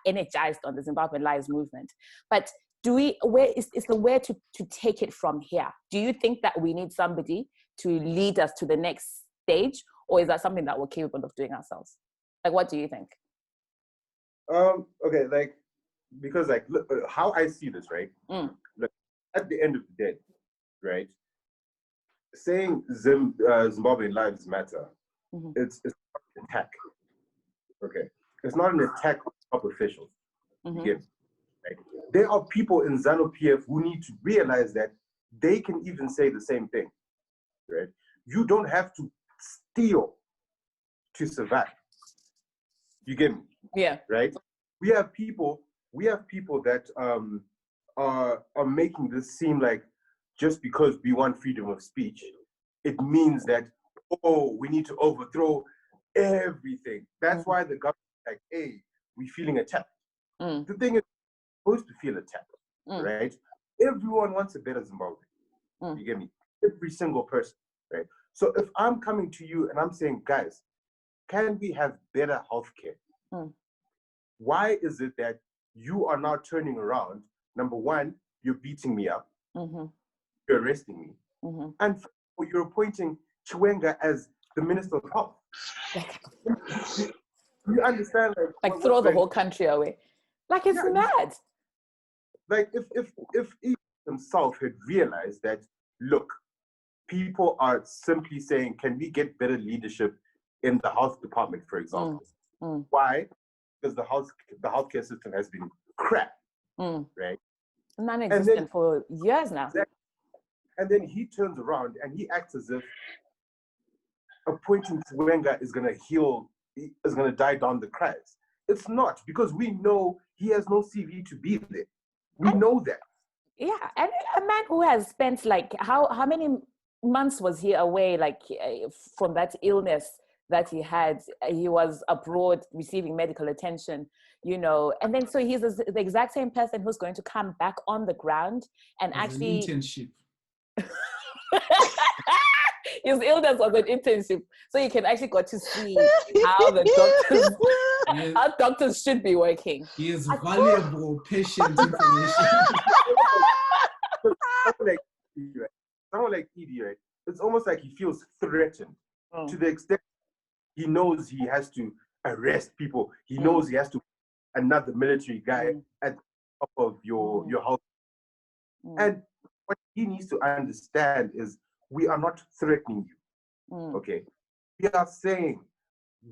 energized on the Zimbabwean Lives movement. But where is the way to take it from here? Do you think that we need somebody to lead us to the next stage, or is that something that we're capable of doing ourselves? Like, what do you think? Okay, because look, how I see this, right? Look, at the end of the day, right? Saying Zimbabwean Lives Matter, it's not an attack. Okay, it's not an attack on top officials. Again, right? There are people in ZANU-PF who need to realize that they can even say the same thing. Right? You don't have to steal to survive. You get me? Yeah. Right? We have people that are making this seem like just because we want freedom of speech, it means that, oh, we need to overthrow everything. That's why the government is like, hey, we're feeling attacked. The thing is, we're supposed to feel attacked, right? Everyone wants a better Zimbabwe. You get me? Every single person, right? So if I'm coming to you and I'm saying, guys, can we have better healthcare? Why is it that you are now turning around? Number one, you're beating me up. You're arresting me. And you're appointing Chiwenga as the Minister of Health. You understand? Like throw the whole country away. Like it's mad. Like if he himself had realized that, look, people are simply saying, can we get better leadership in the health department, for example? Why? Because the healthcare system has been crap, right? Non-existent for years now. Exactly. And then he turns around and he acts as if appointing Wenger is going to heal, is going to die down the cracks. It's not, because we know he has no CV to be there. We know that. Yeah, and a man who has spent like how many months was he away, like from that illness that he had? He was abroad receiving medical attention, you know, and then so he's the exact same person who's going to come back on the ground and as actually an internship. His illness was an internship, so you can actually got to see how the doctors, how doctors should be working. He is valuable patient information. Someone like Edie, right? It's almost like he feels threatened to the extent he knows he has to arrest people. He knows he has to another military guy at the top of your house. And what he needs to understand is we are not threatening you. Okay? We are saying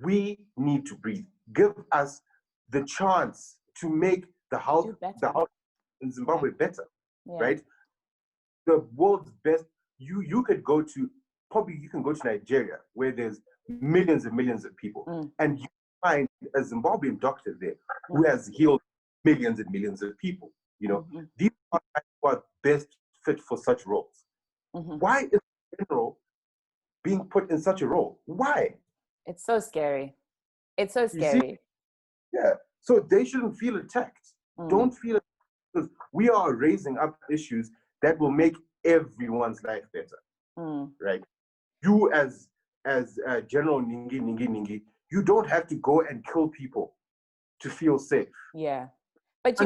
we need to breathe. Give us the chance to make the health in Zimbabwe better. Right? The world's best. You can go to Nigeria where there's millions and millions of people, and you find a Zimbabwean doctor there who has healed millions and millions of people. You know, these are who are best fit for such roles. Why is the general being put in such a role? Why? It's so scary. It's so scary. Yeah. So they shouldn't feel attacked. Don't feel attacked, because we are raising up issues that will make everyone's life better. Right? You as General Ningi, you don't have to go and kill people to feel safe. Yeah. But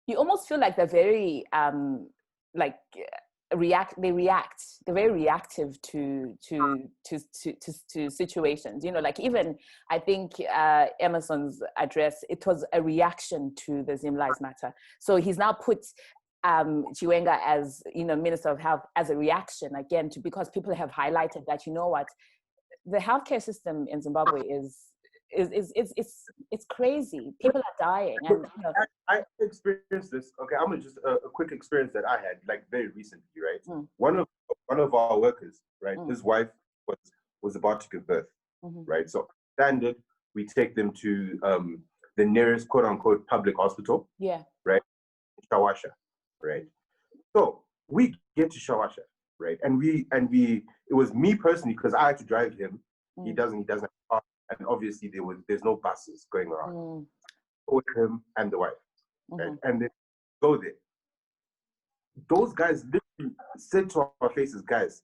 you almost feel like they're very they're very reactive to situations, you know, like even I think Emerson's address, it was a reaction to the Zim Lives Matter. So he's now put Chiwenga as, you know, Minister of Health as a reaction again to, because people have highlighted that, you know what, the healthcare system in Zimbabwe is crazy. People are dying. And, you know, I experienced this. Okay, I'm gonna just a quick experience that I had, like very recently, right? One of our workers, right? His wife was about to give birth, right? So standard, we take them to the nearest quote unquote public hospital, right? Shawasha, right? So we get to Shawasha, right? And it was me personally, because I had to drive him. He doesn't have a car, and obviously there's no buses going around. With him and the wife, right? And they go there. Those guys literally said to our faces, guys,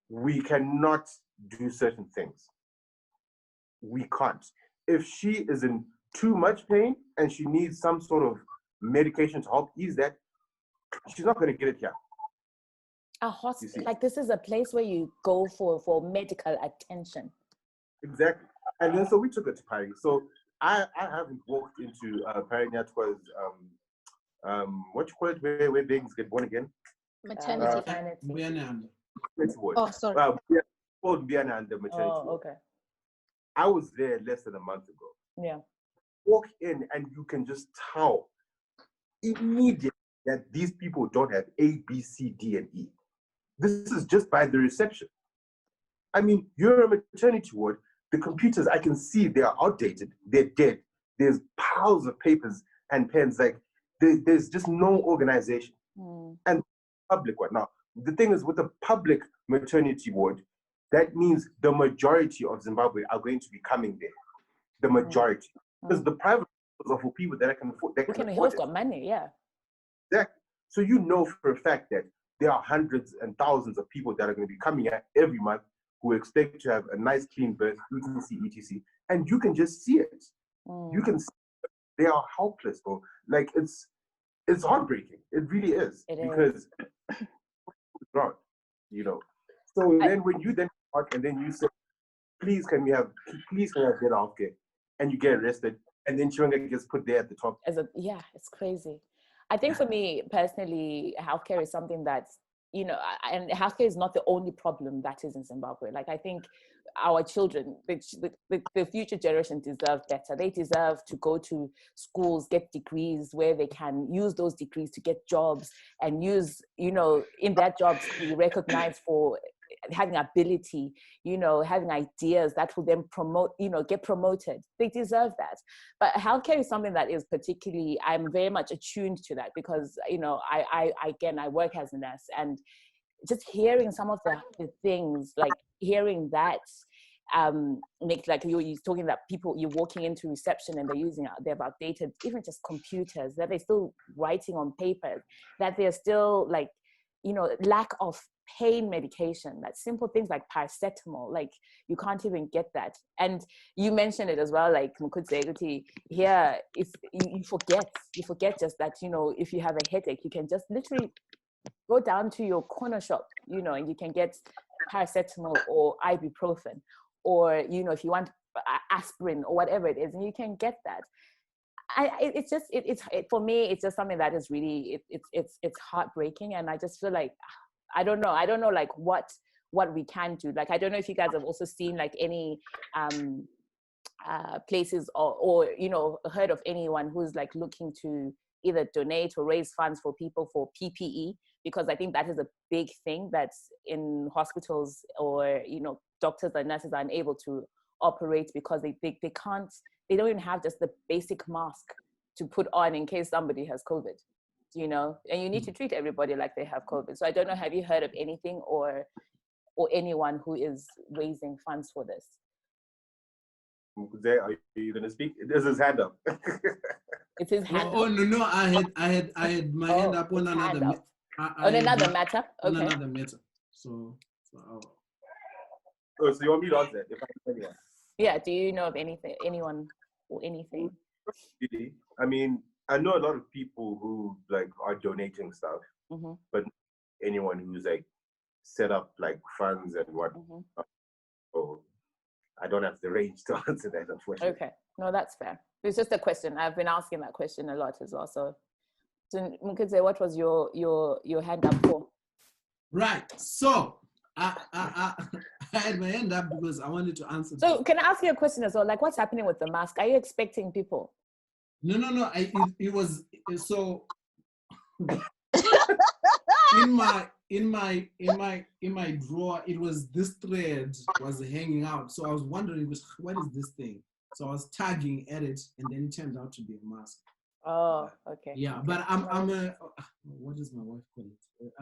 we cannot do certain things. We can't. If she is in too much pain and she needs some sort of medication to help ease that, she's not going to get it here. A hospital, like this is a place where you go for medical attention. Exactly. And then so we took her to Paris. So I haven't walked into Paris was what you call it, where babies get born again? Maternity. Oh, sorry. Called Biana and the maternity. Oh, okay. I was there less than a month ago. Yeah. Walk in and you can just tell immediately that these people don't have A, B, C, D, and E. This is just by the reception. I mean, you're a maternity ward. The computers, I can see they are outdated. They're dead. There's piles of papers and pens. Like there's just no organization. And public one. Now, the thing is, with the public maternity ward, that means the majority of Zimbabwe are going to be coming there. The majority. Because the private are for people that can afford. That can afford got money, yeah. Exactly. So you know for a fact that there are hundreds and thousands of people that are going to be coming here every month who expect to have a nice clean birth, etc., and you can just see it. You can see they are helpless, bro. Like it's heartbreaking. It really is. Because God, you know. So then when you then talk and then you say, please can we have better healthcare, and you get arrested, and then Chiwenga gets put there at the top. It's crazy. I think for me personally, healthcare is something that you know, and healthcare is not the only problem that is in Zimbabwe. Like, I think our children, the future generation deserve better. They deserve to go to schools, get degrees where they can use those degrees to get jobs and use, you know, in that jobs be recognized for having ability, you know, having ideas that will then promote, you know, get promoted. They deserve that. But healthcare is something that is particularly, I'm very much attuned to that because, you know, I work as a nurse, and just hearing some of the things, like hearing that, Nick, like you're talking that people, you're walking into reception and they've outdated, even just computers, that they're still writing on papers, that they're still like, you know, lack of pain medication, that simple things like paracetamol, like you can't even get that. And you mentioned it as well, like Mukudze, here, if you forget just that, you know, if you have a headache, you can just literally go down to your corner shop, you know, and you can get paracetamol or ibuprofen, or, you know, if you want aspirin or whatever it is, and you can get that. For me, it's just something that is really, it's heartbreaking. And I just feel like, I don't know like what we can do. Like, I don't know if you guys have also seen like any places or, you know, heard of anyone who's like looking to either donate or raise funds for people for PPE, because I think that is a big thing that's in hospitals, or, you know, doctors and nurses are unable to operate because they don't even have just the basic mask to put on in case somebody has COVID, you know, and you need to treat everybody like they have COVID. So I don't know, have you heard of anything or anyone who is raising funds for this? Are you going to speak? There's his hand up. It's his hand up? Oh, no, I had my hand up on another matter. On another matter? Okay. On another matter. So you want me to answer if I can anyone? Yeah, do you know of anyone or anything? Really? I mean, I know a lot of people who like are donating stuff, but anyone who's like set up like funds and what. So I don't have the range to answer that, unfortunately. Okay, no, that's fair. It's just a question. I've been asking that question a lot as well. So Mukudze, what was your hand up for? Right. So I had my hand up because I wanted to answer. So can I ask you a question as well? Like, what's happening with the mask? Are you expecting people? No. It was so. in my drawer, it was this thread was hanging out. So I was wondering, what is this thing? So I was tagging at it, and then it turned out to be a mask. Oh, okay. Yeah, okay. but I'm a what does my wife call it?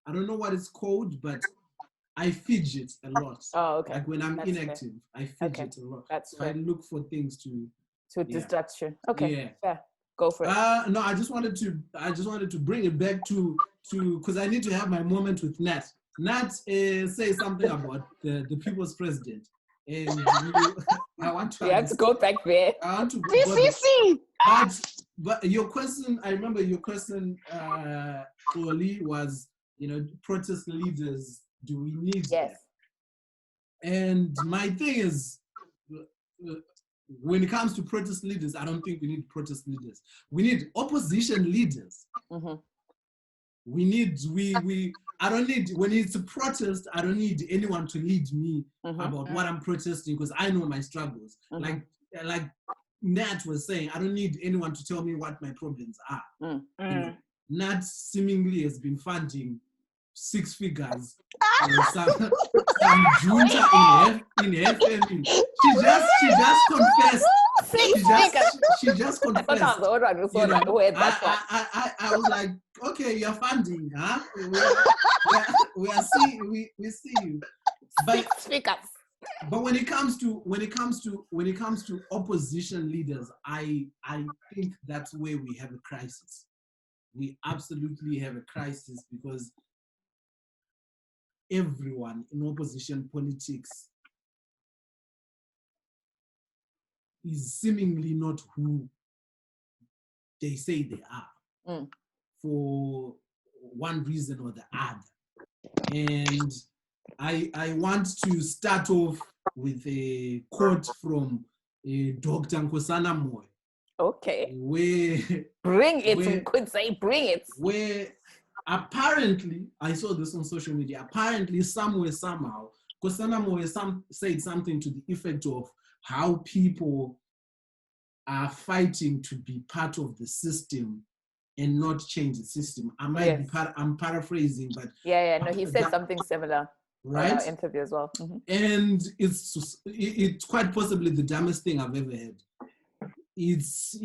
I don't know what it's called, but I fidget a lot. Oh, okay. Like when I'm inactive, I fidget a lot. That's so fair. I look for things to distract you. Okay. Yeah. Fair. Go for it. No, I just wanted to bring it back to because I need to have my moment with Nat. Nat say something about the people's president. And I want to. You have to go back there. I want to. CCC. But your question, I remember your question, Xolie, was, you know, protest leaders. Do we need? Yes. Them? And my thing is, when it comes to protest leaders, I don't think we need protest leaders. We need opposition leaders. We need I don't need, when it's a protest, I don't need anyone to lead me about what I'm protesting, because I know my struggles. Like Nat was saying, I don't need anyone to tell me what my problems are. You know, Nat seemingly has been funding 6 figures some junta in FM. She just confessed. She just confessed. I was like, okay, you're funding, huh? We see you. But when it comes to opposition leaders, I think that's where we have a crisis. We absolutely have a crisis, because everyone in opposition politics is seemingly not who they say they are, for one reason or the other. And I want to start off with a quote from Dr. Nkosana Moyo, Okay. Where bring it, we could say bring it. Where apparently, I saw this on social media, apparently somewhere, somehow, Kosana said something to the effect of how people are fighting to be part of the system and not change the system. I might be I'm paraphrasing, but no, he said something similar, right? On our interview as well. Mm-hmm. And it's quite possibly the dumbest thing I've ever heard. It's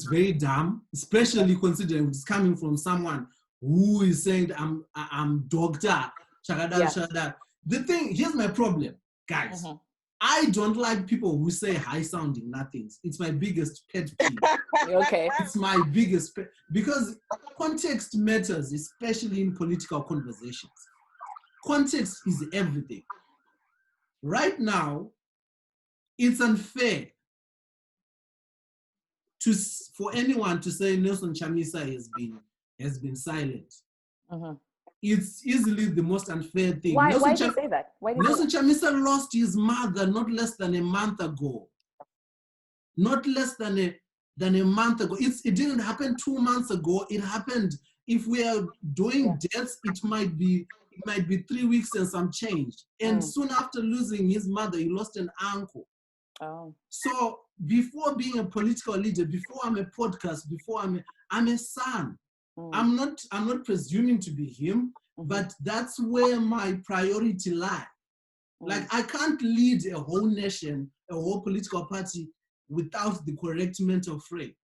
very dumb, especially considering it's coming from someone who is saying I'm doctor. Shagada. The thing, here's my problem, guys. Mm-hmm. I don't like people who say high-sounding nothings. It's my biggest pet peeve. Okay. It's my biggest pet, because context matters, especially in political conversations. Context is everything. Right now, it's unfair for anyone to say Nelson Chamisa has been silent. Uh-huh. It's easily the most unfair thing. Why do you say that? Nelson Chamisa lost his mother not less than a month ago. Not less than a month ago. It didn't happen 2 months ago. It happened. If we are doing deaths, it might be 3 weeks and some change. And soon after losing his mother, he lost an uncle. Oh. So before being a political leader, before I'm a podcast, before I'm a son. I'm not presuming to be him, but that's where my priority lies. Like, I can't lead a whole nation, a whole political party without the correct mental frame.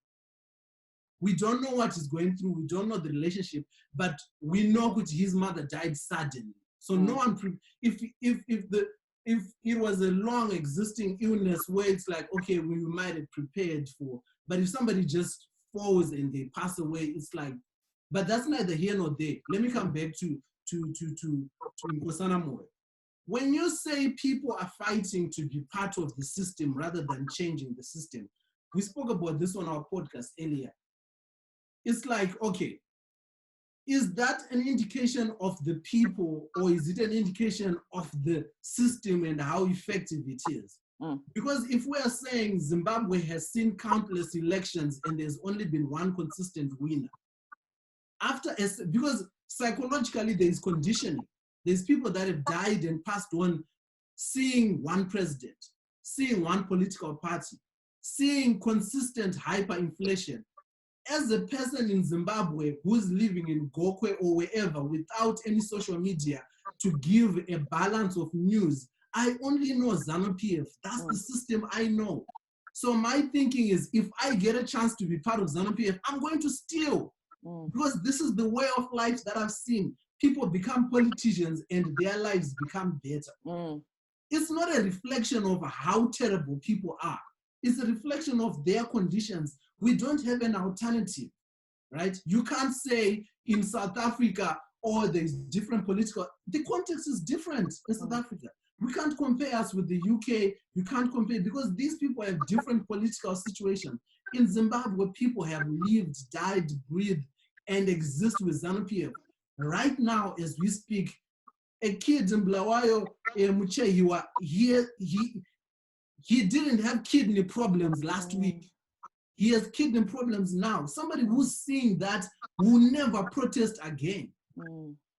We don't know what he's going through. We don't know the relationship, but we know that his mother died suddenly. So no one, if it was a long existing illness where it's like, okay, we might have prepared for, but if somebody just falls and they pass away, it's like, but that's neither here nor there. Let me come back to Nkosana Moe. When you say people are fighting to be part of the system rather than changing the system, we spoke about this on our podcast earlier. It's like, okay, is that an indication of the people, or is it an indication of the system and how effective it is? Because if we are saying Zimbabwe has seen countless elections and there's only been one consistent winner, because psychologically there is conditioning. There's people that have died and passed on seeing one president, seeing one political party, seeing consistent hyperinflation. As a person in Zimbabwe who's living in Gokwe or wherever without any social media to give a balance of news, I only know ZANU-PF. That's the system I know. So my thinking is, if I get a chance to be part of ZANU-PF, I'm going to steal. Because this is the way of life that I've seen. People become politicians and their lives become better. It's not a reflection of how terrible people are. It's a reflection of their conditions. We don't have an alternative, right? You can't say in South Africa, or there's different political, the context is different in South Africa. We can't compare us with the UK. You can't compare, because these people have different political situations. In Zimbabwe, people have lived, died, breathed, and exist with ZANU-PF. Right now, as we speak, a kid in Blawayo, Muchehiwa, he didn't have kidney problems last week. He has kidney problems now. Somebody who's seeing that will never protest again.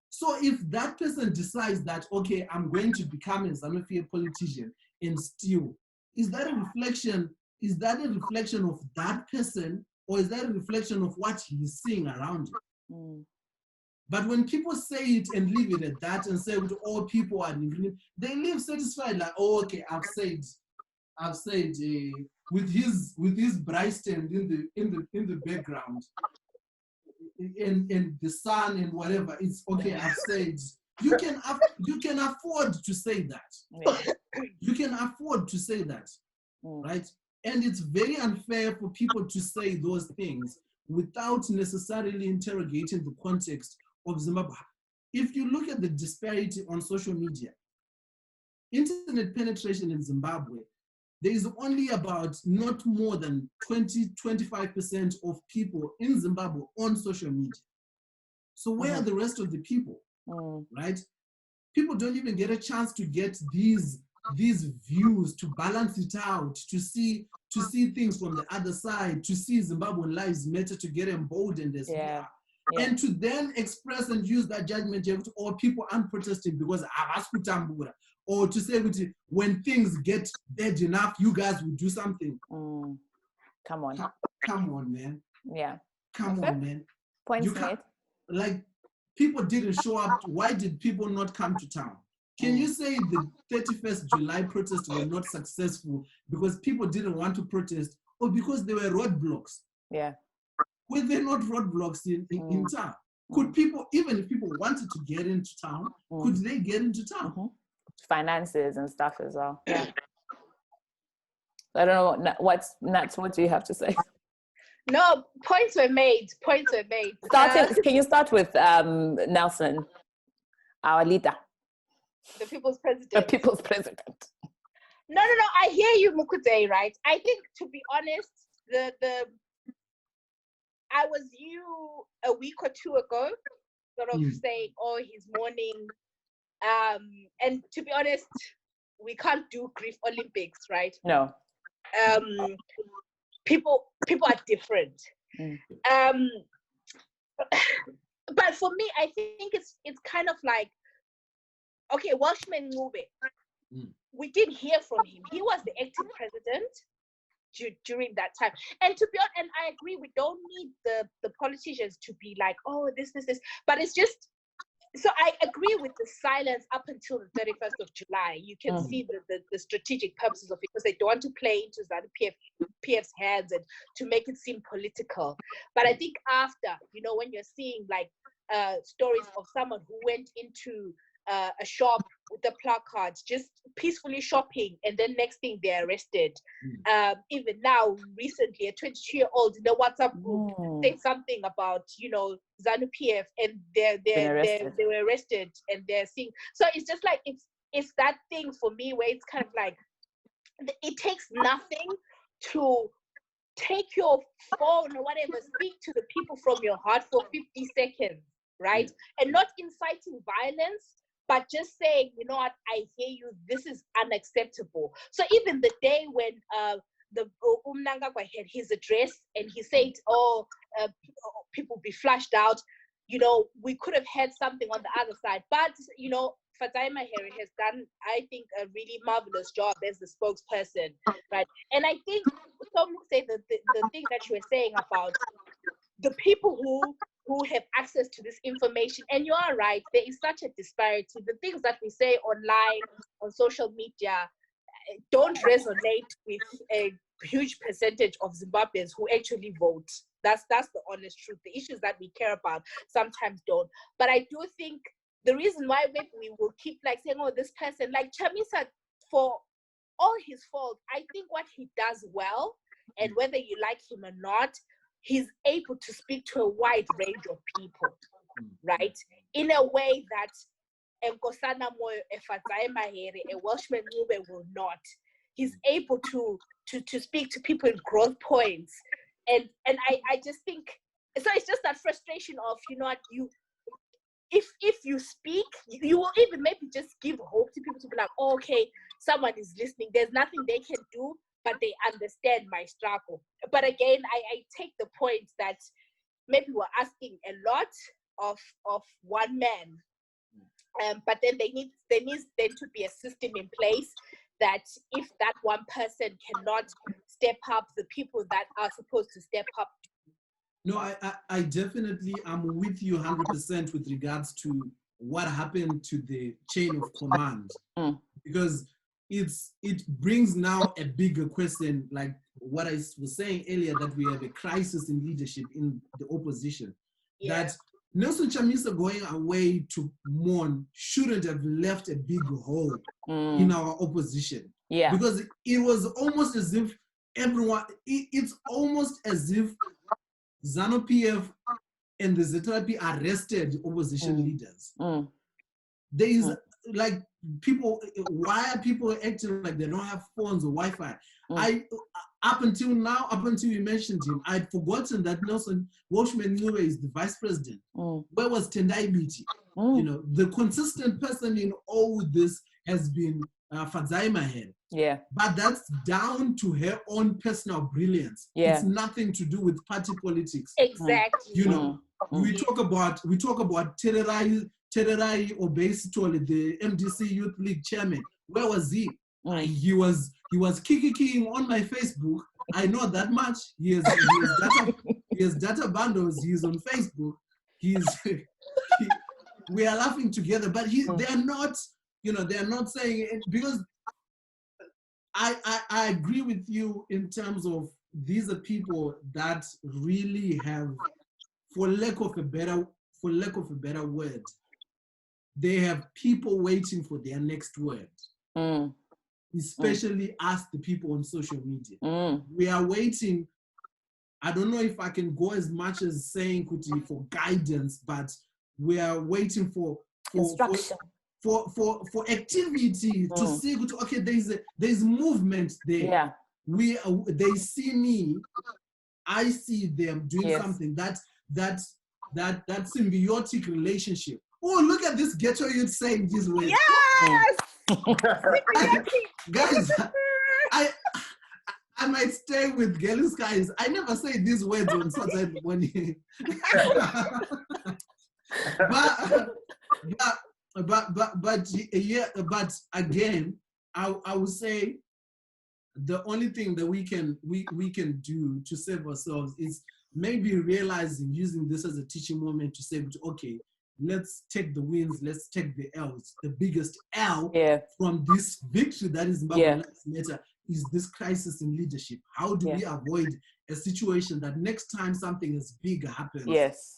So if that person decides that, okay, I'm going to become a ZANU-PF politician and steal, is that a reflection of that person, or is that a reflection of what he's seeing around him? But when people say it and leave it at that and say with all people are living, they live satisfied, like, oh, okay, I've said with his bright stand in the background and the sun and whatever, it's okay. I've said. You can afford to say that. You can afford to say that, right? And it's very unfair for people to say those things without necessarily interrogating the context of Zimbabwe. If you look at the disparity on social media, internet penetration in Zimbabwe, there is only about not more than 20-25% of people in Zimbabwe on social media. So where are the rest of the people, right? People don't even get a chance to get these these views to balance it out, to see things from the other side, to see Zimbabwean lives matter, to get emboldened as well. And to then express and use that judgment, or people aren't protesting because or to say when things get bad enough, you guys will do something. Come on. Come on, man. Yeah. Come on, man. Points made. Like, people didn't show up. Why did people not come to town? Can you say the 31st July protests were not successful because people didn't want to protest, or because there were roadblocks? Yeah. Were there not roadblocks in town? Could people, even if people wanted to get into town, could they get into town? Finances and stuff as well. Yeah. I don't know. What do you have to say? No, points were made. Points were made. Can you start with Nelson, our leader? The people's president. The people's president. No. I hear you, Mukute, right? I think, to be honest, I was you a week or two ago, sort of saying, oh, he's mourning. And to be honest, we can't do grief Olympics, right? No. People are different. But for me, I think it's kind of like, okay, Welshman Ncube. We didn't hear from him. He was the acting president during that time. And to be honest, and I agree, we don't need the politicians to be like, oh, this. But it's just, so I agree with the silence up until the 31st of July. You can see the strategic purposes of it, because they don't want to play into ZANU-PF's hands and to make it seem political. But I think after, when you're seeing like stories of someone who went into a shop with the placards, just peacefully shopping, and then next thing they're arrested. Even now, recently, a 22-year-old in a WhatsApp group said something about, ZANU-PF, and they were arrested, and they're seeing. So it's just like, it's that thing for me where it's kind of like, it takes nothing to take your phone or whatever, speak to the people from your heart for 50 seconds, right? And not inciting violence, but just saying, you know what, I hear you, this is unacceptable. So even the day when the Umnangagwa had his address and he said, people be flushed out, we could have had something on the other side. But, Fatai Maheri has done, I think, a really marvelous job as the spokesperson, right? And I think, some say the thing that you were saying about the people who have access to this information, and you are right, there is such a disparity. The things that we say online, on social media, don't resonate with a huge percentage of Zimbabweans who actually vote. That's the honest truth. The issues that we care about sometimes don't. But I do think the reason why maybe we will keep like saying, oh, this person, like Chamisa, for all his faults, I think what he does well, and whether you like him or not, he's able to speak to a wide range of people, right? In a way that Nkosana Moyo, Fatai Maheri, a Welshman Ncube will not. He's able to speak to people in growth points. And I just think, so it's just that frustration of, if you speak, you will even maybe just give hope to people to be like, oh, okay, someone is listening. There's nothing they can do, but they understand my struggle. But again, I take the point that maybe we're asking a lot of one man, but then there needs then to be a system in place that if that one person cannot step up, the people that are supposed to step up. No, I definitely am with you 100% with regards to what happened to the chain of command, because it brings now a bigger question, like what I was saying earlier, that we have a crisis in leadership in the opposition. Yeah. That Nelson Chamisa going away to mourn shouldn't have left a big hole in our opposition. Yeah. Because it was almost as if it's almost as if ZANU-PF and the ZLP arrested opposition leaders. There is like people, why are people acting like they don't have phones or Wi-Fi? Up until you mentioned him, I'd forgotten that Nelson Welshman Ncube is the vice president. Where was Tendai Biti? The consistent person in all this has been Sadza in my head. Yeah. But that's down to her own personal brilliance. Yeah. It's nothing to do with party politics. Exactly. You know, we talk about Tererai Obesitole, the MDC Youth League chairman. Where was he? He was kicking on my Facebook. I know that much. He has data bundles. He's on Facebook. We are laughing together, but they are not. You know, they are not saying it because I agree with you in terms of these are people that really have, for lack of a better word, they have people waiting for their next word. Especially us, the people on social media. We are waiting. I don't know if I can go as much as saying Kuti for guidance, but we are waiting for instruction. For activity to see, okay, there's movement there. Yeah. They see me, I see them doing something. That symbiotic relationship. Oh, look at this ghetto youth saying these words. Yes! Guys, I might stay with Gelus guys. I never say these words on Sadza when but again, I would say the only thing that we can do to save ourselves is maybe realizing, using this as a teaching moment to say, okay, let's take the wins, let's take the L's. The biggest L from this victory that is Zimbabwe Lives Matter is this crisis in leadership. How do we avoid a situation that next time something as big happens,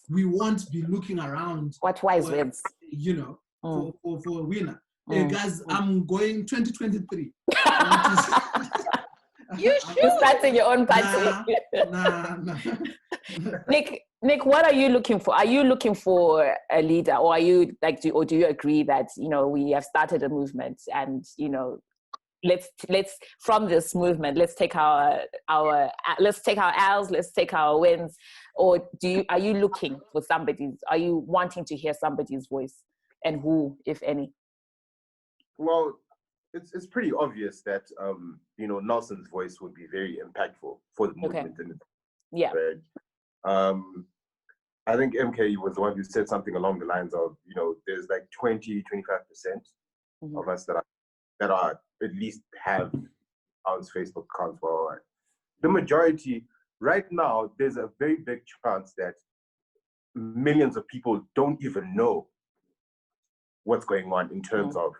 we won't be looking around? What wise words? You know, for a winner. Guys, I'm going 2023. You should. You're starting your own party. Nah. Nick, what are you looking for? Are you looking for a leader, or are you like, do you agree that, you know, we have started a movement and, you know, let's from this movement, let's take our L's, let's take our wins, or are you looking for somebody's? Are you wanting to hear somebody's voice, and who, if any? Well, it's pretty obvious that you know, Nelson's voice would be very impactful for the movement. Right? I think MK was the one who said something along the lines of, you know, there's like 20-25% of us that are at least have our Facebook accounts. Well, the majority right now, there's a very big chance that millions of people don't even know what's going on in terms of,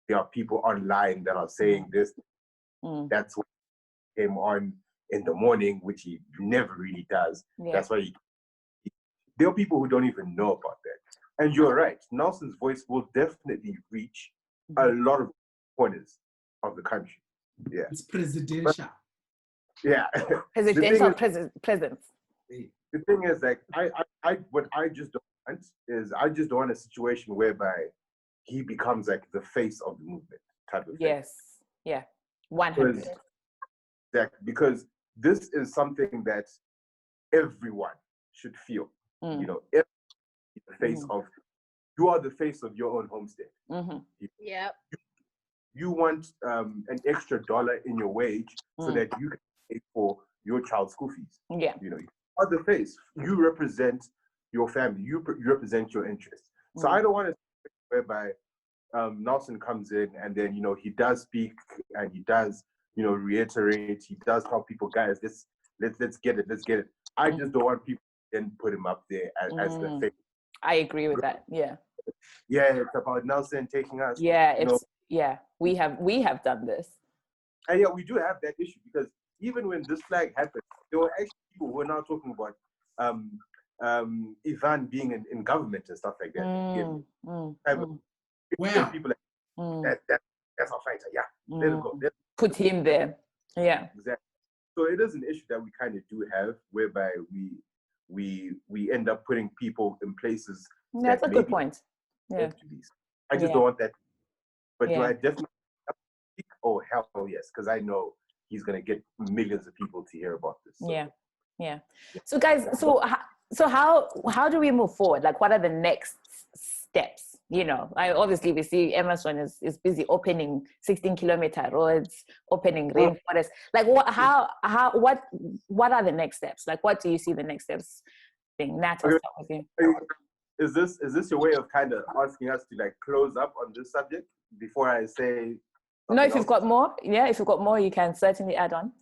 there are people online that are saying this. That's what came on in the morning, which he never really does. That's why there are people who don't even know about that. And you're right, Nelson's voice will definitely reach a lot of corners of the country. Yeah, it's presidential. Presidential presence. The thing is, like, what I just don't want is, I just don't want a situation whereby he becomes like the face of the movement type of thing. Yes. Yeah. 100. Exactly, because this is something that everyone should feel. You know, the face of, you are the face of your own homestead. You want an extra $1 in your wage so that you can pay for your child's school fees. You know, you are the face. You represent your family. You represent your interests. So I don't want to whereby Nelson comes in and then, you know, he does speak and he does, you know, reiterate. He does tell people, guys, let's get it. I just don't want people to then put him up there as the face. I agree with that. Yeah, it's about Nelson taking us. We have done this. And we do have that issue, because even when this flag happened, there were actually people who were now talking about Ivan being in government and stuff like that. People like, that's our fighter. Let it go. Put him there. Yeah, exactly. So it is an issue that we kind of do have, whereby we end up putting people in places. That's a good point. Yeah, I just don't want that. But do I definitely? Oh hell yes, because I know he's gonna get millions of people to hear about this. So. Yeah. So guys, so how do we move forward? Like, what are the next steps? you know, obviously we see Emerson is busy opening 16-kilometer roads, opening rainforests. Like what are the next steps? Like what do you see the next steps being? Nat, I'll start with you. Is this your way of kind of asking us to like close up on this subject before I say? No, if you've got more, if you've got more, you can certainly add on.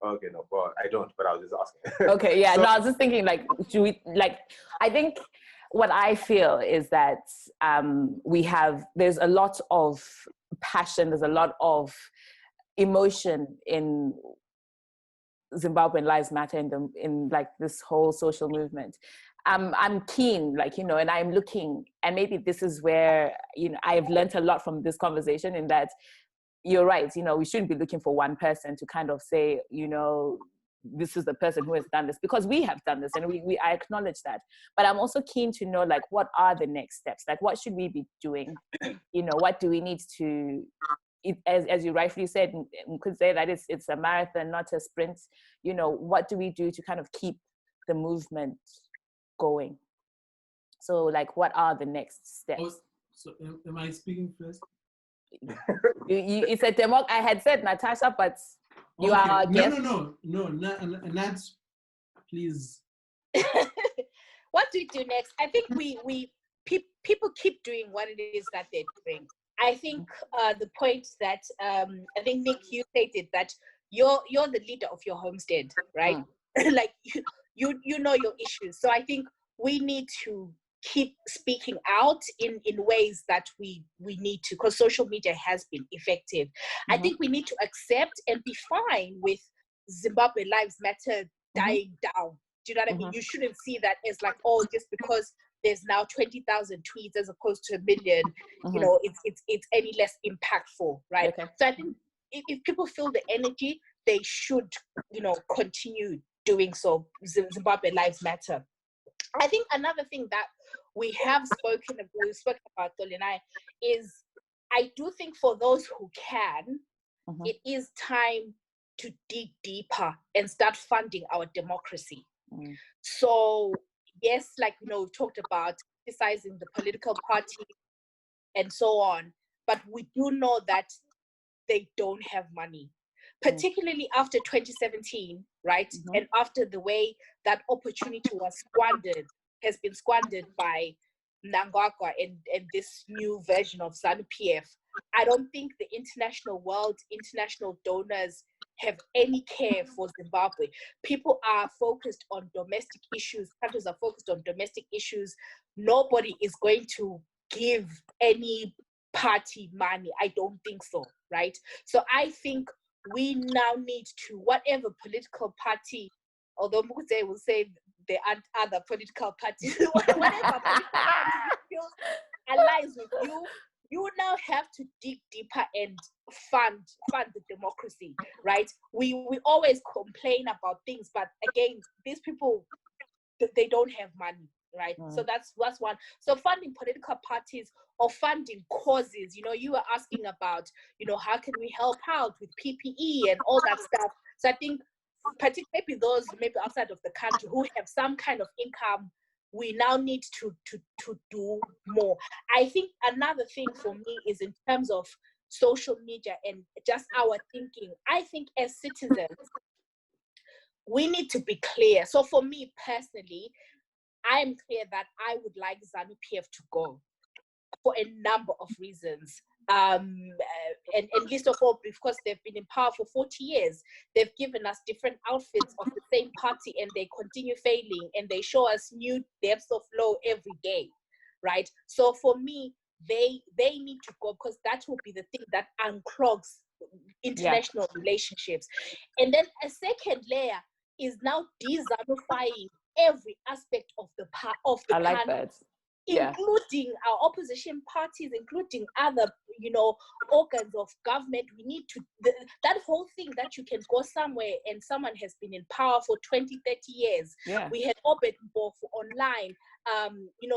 Okay, no, well, I don't, but I was just asking. Okay, yeah, so, no, I was just thinking, like, do we, like, I think what I feel is that there's a lot of passion, there's a lot of emotion in Zimbabwean Lives Matter in like this whole social movement. I'm keen, like, you know, and I'm looking, and maybe this is where, you know, I've learned a lot from this conversation in that you're right, you know, we shouldn't be looking for one person to kind of say, you know, this is the person who has done this, because we have done this and I acknowledge that. But I'm also keen to know, like, what are the next steps? Like, what should we be doing? You know, what do we need to, as you rightfully said, you could say that it's a marathon, not a sprint. You know, what do we do to kind of keep the movement going? So, like, what are the next steps? So am I speaking first? You said I had said Natasha, but you are our guest. No, Nat, please. What do we do next? I think people keep doing what it is that they're doing. I think the point that I think Nick, you stated that you're the leader of your homestead, right? Like you know your issues. So I think we need to keep speaking out in ways that we need to, because social media has been effective. I think we need to accept and be fine with Zimbabwe Lives Matter dying down. Do you know what I mean? You shouldn't see that as like, oh, just because there's now 20,000 tweets as opposed to 1 million, you know, it's any less impactful, right? Okay. So I think if people feel the energy, they should, you know, continue doing so. Zimbabwe Lives Matter. I think another thing that we have spoken about, Xolie and I, is I do think for those who can, it is time to dig deeper and start funding our democracy. So yes, like, you know, we've talked about criticizing the political party and so on, but we do know that they don't have money, particularly after 2017, right? And after the way that opportunity has been squandered by Mnangagwa and this new version of ZANU-PF. I don't think the international donors have any care for Zimbabwe. People are focused on domestic issues. Countries are focused on domestic issues. Nobody is going to give any party money. I don't think so, right? So I think we now need to, whatever political party, although Mukute will say there aren't other political parties, whatever political party aligns with you, you now have to dig deeper and fund the democracy, right? We always complain about things, but again, these people, they don't have money, right? So that's one. So funding political parties or funding causes, you know, you were asking about, you know, how can we help out with PPE and all that stuff. So I think particularly those maybe outside of the country who have some kind of income, we now need to do more. I think another thing for me is in terms of social media and just our thinking. I think as citizens, we need to be clear. So for me personally, I'm clear that I would like ZANU-PF to go for a number of reasons. And least of all, because they've been in power for 40 years. They've given us different outfits of the same party and they continue failing and they show us new depths of low every day, right? So for me, they need to go because that will be the thing that unclogs international relationships. And then a second layer is now de-ZANUfying every aspect of the country. Including our opposition parties, including other, you know, organs of government. We need to, that whole thing that you can go somewhere and someone has been in power for 20, 30 years. We had Obed Mbofu online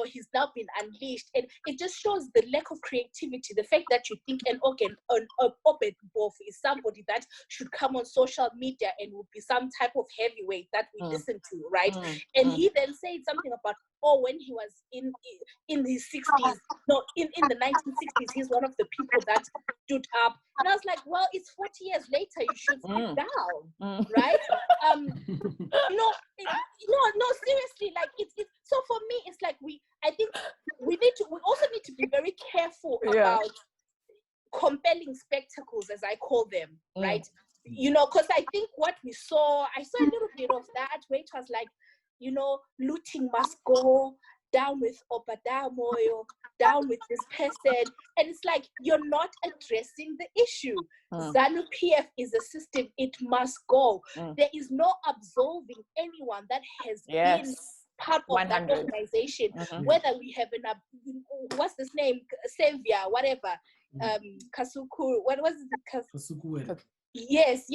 he's now been unleashed, and it just shows the lack of creativity. The fact that you think an Obed Bof is somebody that should come on social media and would be some type of heavyweight that we listen to, right? And he then said something about, when he was in his 60s, no, in the 1960s, he's one of the people that stood up. And I was like, well, it's 40 years later, you should sit down, right? No, seriously, like it's so for me, it's like I think we also need to be very careful about compelling spectacles, as I call them, right? Because I think what I saw a little bit of that, where it was like, looting must go, down with Obadiah Moyo, down with this person. And it's like, you're not addressing the issue. ZANU-PF is a system, it must go. There is no absolving anyone that has been part of 100. That organization, whether we have what's this name, Sevia, whatever, Kasuku, what was it? Kasuku. Yes,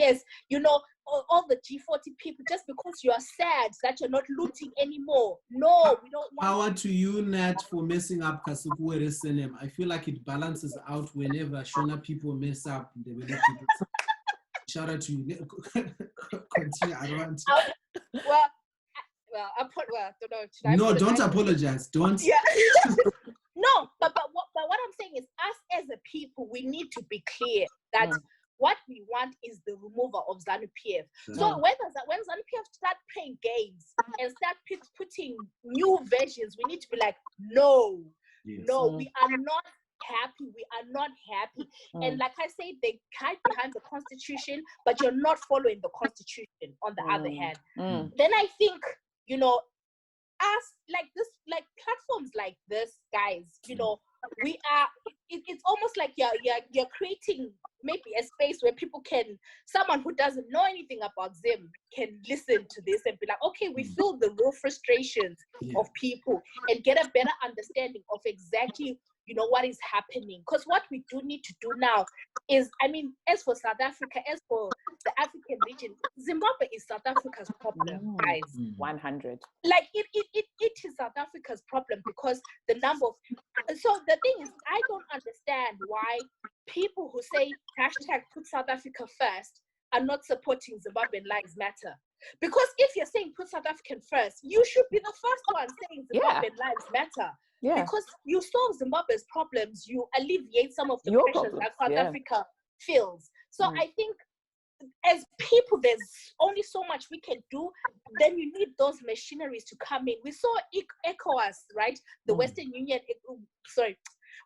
all the G40 people, just because you are sad that you're not looting anymore. No, we don't want. Power to you, Nat, for messing up Kasukuwere's name. I feel like it balances out whenever Shona people mess up. Shout out to you. Continue. I don't want to. Don't know. Don't apologize. Don't. Yeah. No, but what I'm saying is, us as a people, we need to be clear that what we want is the removal of ZANU-PF. So when ZANU-PF start playing games and start putting new versions, we need to be like, no, we are not happy. We are not happy. And like I said, they hide behind the Constitution, but you're not following the Constitution on the other hand. Then I think, us like this, like platforms like this, guys, we are, it's almost like you're creating maybe a space where people someone who doesn't know anything about Zim can listen to this and be like, okay, we feel the real frustrations of people and get a better understanding of exactly, what is happening. Because what we do need to do now is, as for South Africa, as for the African region, Zimbabwe is South Africa's problem, guys. 100. Like it is South Africa's problem, because the number of, so the thing is, I don't understand why people who say hashtag put South Africa first are not supporting Zimbabwean Lives Matter. Because if you're saying put South African first, you should be the first one saying Zimbabwean Lives Matter. Yeah. Because you solve Zimbabwe's problems, you alleviate some of the pressures that South Africa feels. So I think as people, there's only so much we can do. Then you need those machineries to come in. We saw ECOWAS, right? The Western Union,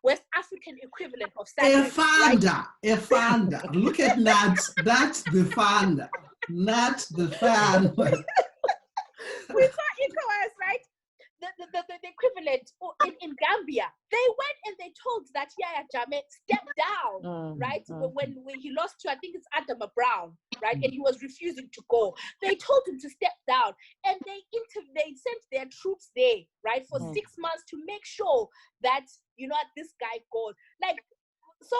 West African equivalent of Sadza. A funder. Look at Nat. That's the funder. Not the fan. We saw ECOWAS, right? The equivalent in Gambia. They went and they told that Yahya Jammeh step down, right? When he lost to, I think it's Adama Brown, right? And he was refusing to go. They told him to step down, and they sent their troops there, right, for 6 months to make sure that this guy goes. Like, so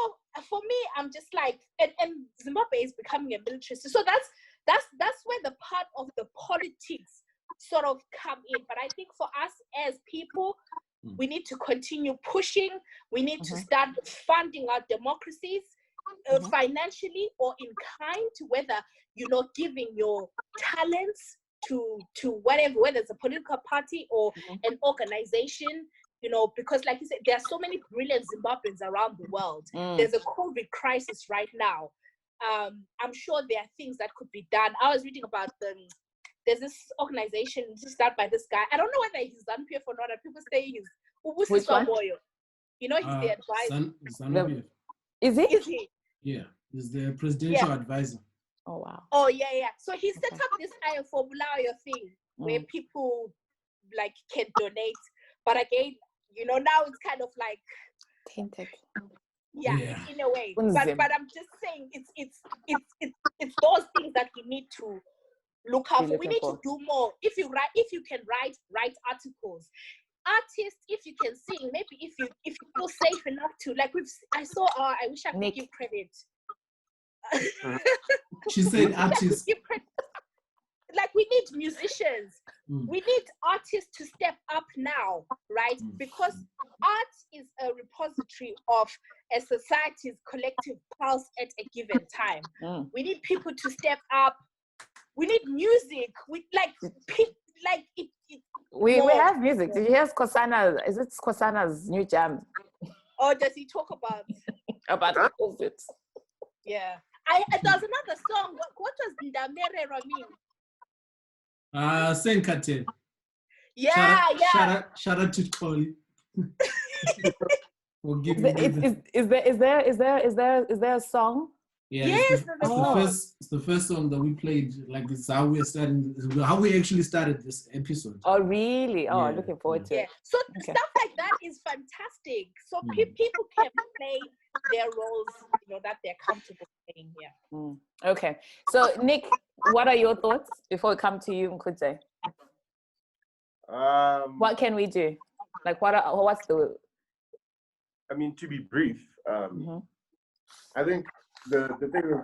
for me, I'm just like, and Zimbabwe is becoming a military. So that's where the part of the politics sort of come in. But I think for us as people, we need to continue pushing. We need to start funding our democracies financially or in kind, whether giving your talents to whatever, whether it's a political party or an organization, because like you said, there are so many brilliant Zimbabweans around the world. There's a COVID crisis right now. I'm sure there are things that could be done. I was reading about there's this organization started by this guy. I don't know whether he's ZANU-PF or not. People say he's Ubusiswa Moyo. He's the advisor. ZANU-PF. Is he? Yeah, he's the presidential advisor. Oh, wow. Oh, yeah. So he set up this Formulario thing where people can donate. But again, now it's kind of like tainted. Yeah, in a way. But I'm just saying it's those things that we need to look out for. We need to do more. If you can write articles. Artists, if you can sing, maybe if you feel safe enough to, like I wish I could Nick. give credit. She said artists. like we need musicians, we need artists to step up now, right? Because art is a repository of a society's collective pulse at a given time. We need people to step up. We need music. We we have music. Did you hear Kosana? Is it Kosana's new jam? Or does he talk about COVID? Yeah. There's another song. What was Ndamere Ramin? Senkate. Yeah, Shout out to Xolie. Is there a song? Yeah, yes, it's the first song that we played. Like, it's how we actually started this episode. Oh, really? Oh, looking forward to it. So stuff like that is fantastic. So people can play their roles, that they're comfortable playing here. Okay. So, Nick, what are your thoughts before we come to you, Mkhudze? What can we do? Like, what's the... I mean, to be brief, I think the thing is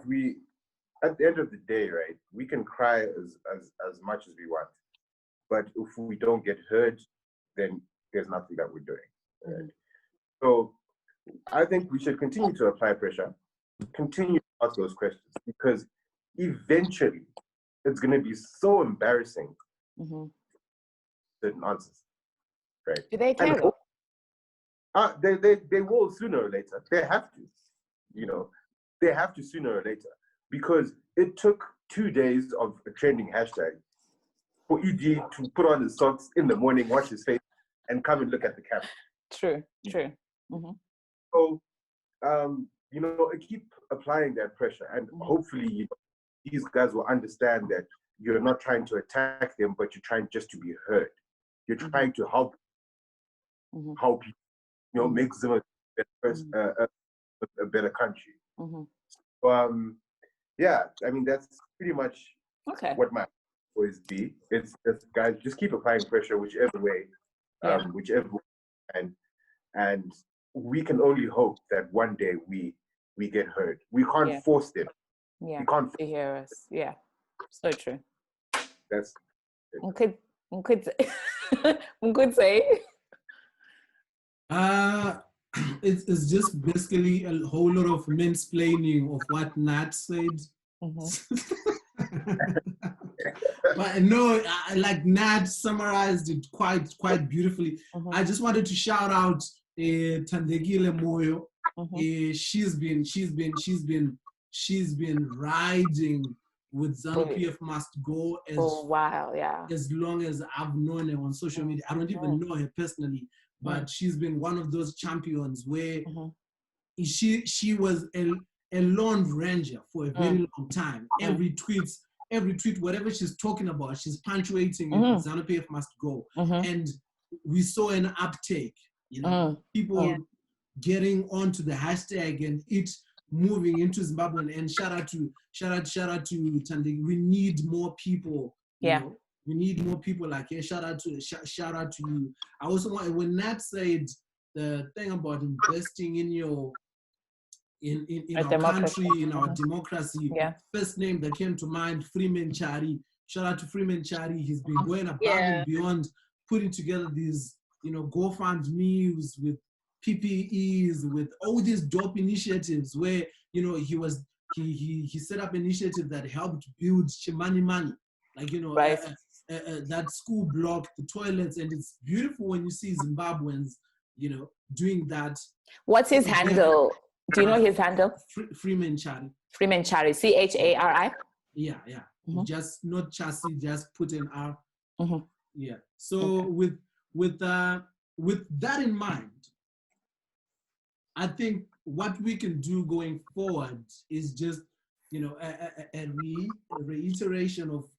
at the end of the day, right, we can cry as much as we want, but if we don't get heard, then there's nothing that we're doing. Right? So I think we should continue to apply pressure, continue to ask those questions, because eventually it's going to be so embarrassing. Certain answers, right? Do they care? They will sooner or later. They have to, they have to sooner or later, because it took 2 days of a trending hashtag for ED to put on his socks in the morning, wash his face, and come and look at the camera. True. So, keep applying that pressure, and hopefully, these guys will understand that you're not trying to attack them, but you're trying just to be heard. You're trying to help people, make Zimbabwe a better country. So, I mean, that's pretty much what my always be. It's just, guys, just keep applying pressure whichever way, and we can only hope that one day we get heard. We can't force them. Yeah, we can't hear us. Yeah, so true. That's Could say. It's just basically a whole lot of mansplaining of what Nat said. But no, like Nat summarized it quite beautifully. I just wanted to shout out Thandekile Moyo. She's been riding with ZANU-PF Must Go as long as I've known her on social media. I don't even know her personally, but she's been one of those champions where she was a lone ranger for a very long time. Every tweet, whatever she's talking about, she's punctuating it. ZANU-PF Must Go. And we saw an uptake, people getting onto the hashtag and it moving into Zimbabwe. And shout out to Thandekile. We need more people. We need more people like her. Shout out to you. I also want, when Nat said the thing about investing in our country, in our democracy, first name that came to mind, Freeman Chari. Shout out to Freeman Chari. He's been going above and beyond, putting together these, GoFundMes with PPEs, with all these dope initiatives where, he set up initiative that helped build Chimani Mani, like, that school block, the toilets, and it's beautiful when you see Zimbabweans, doing that. What's his handle? Do you know his handle? Freeman Chari. Freeman Chari, Chari? Yeah. Just not chassis, just put an R. Yeah. So with that in mind, I think what we can do going forward is just, a reiteration of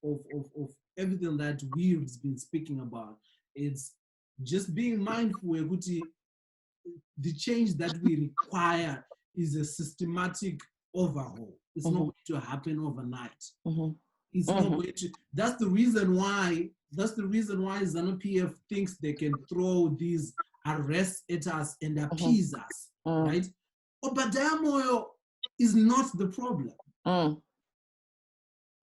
everything that we've been speaking about. It's just being mindful of the change that we require is a systematic overhaul. It's not going to happen overnight. It's not going to. That's the reason why ZANU-PF thinks they can throw these arrests at us and appease us, right? Obadiah Moyo is not the problem.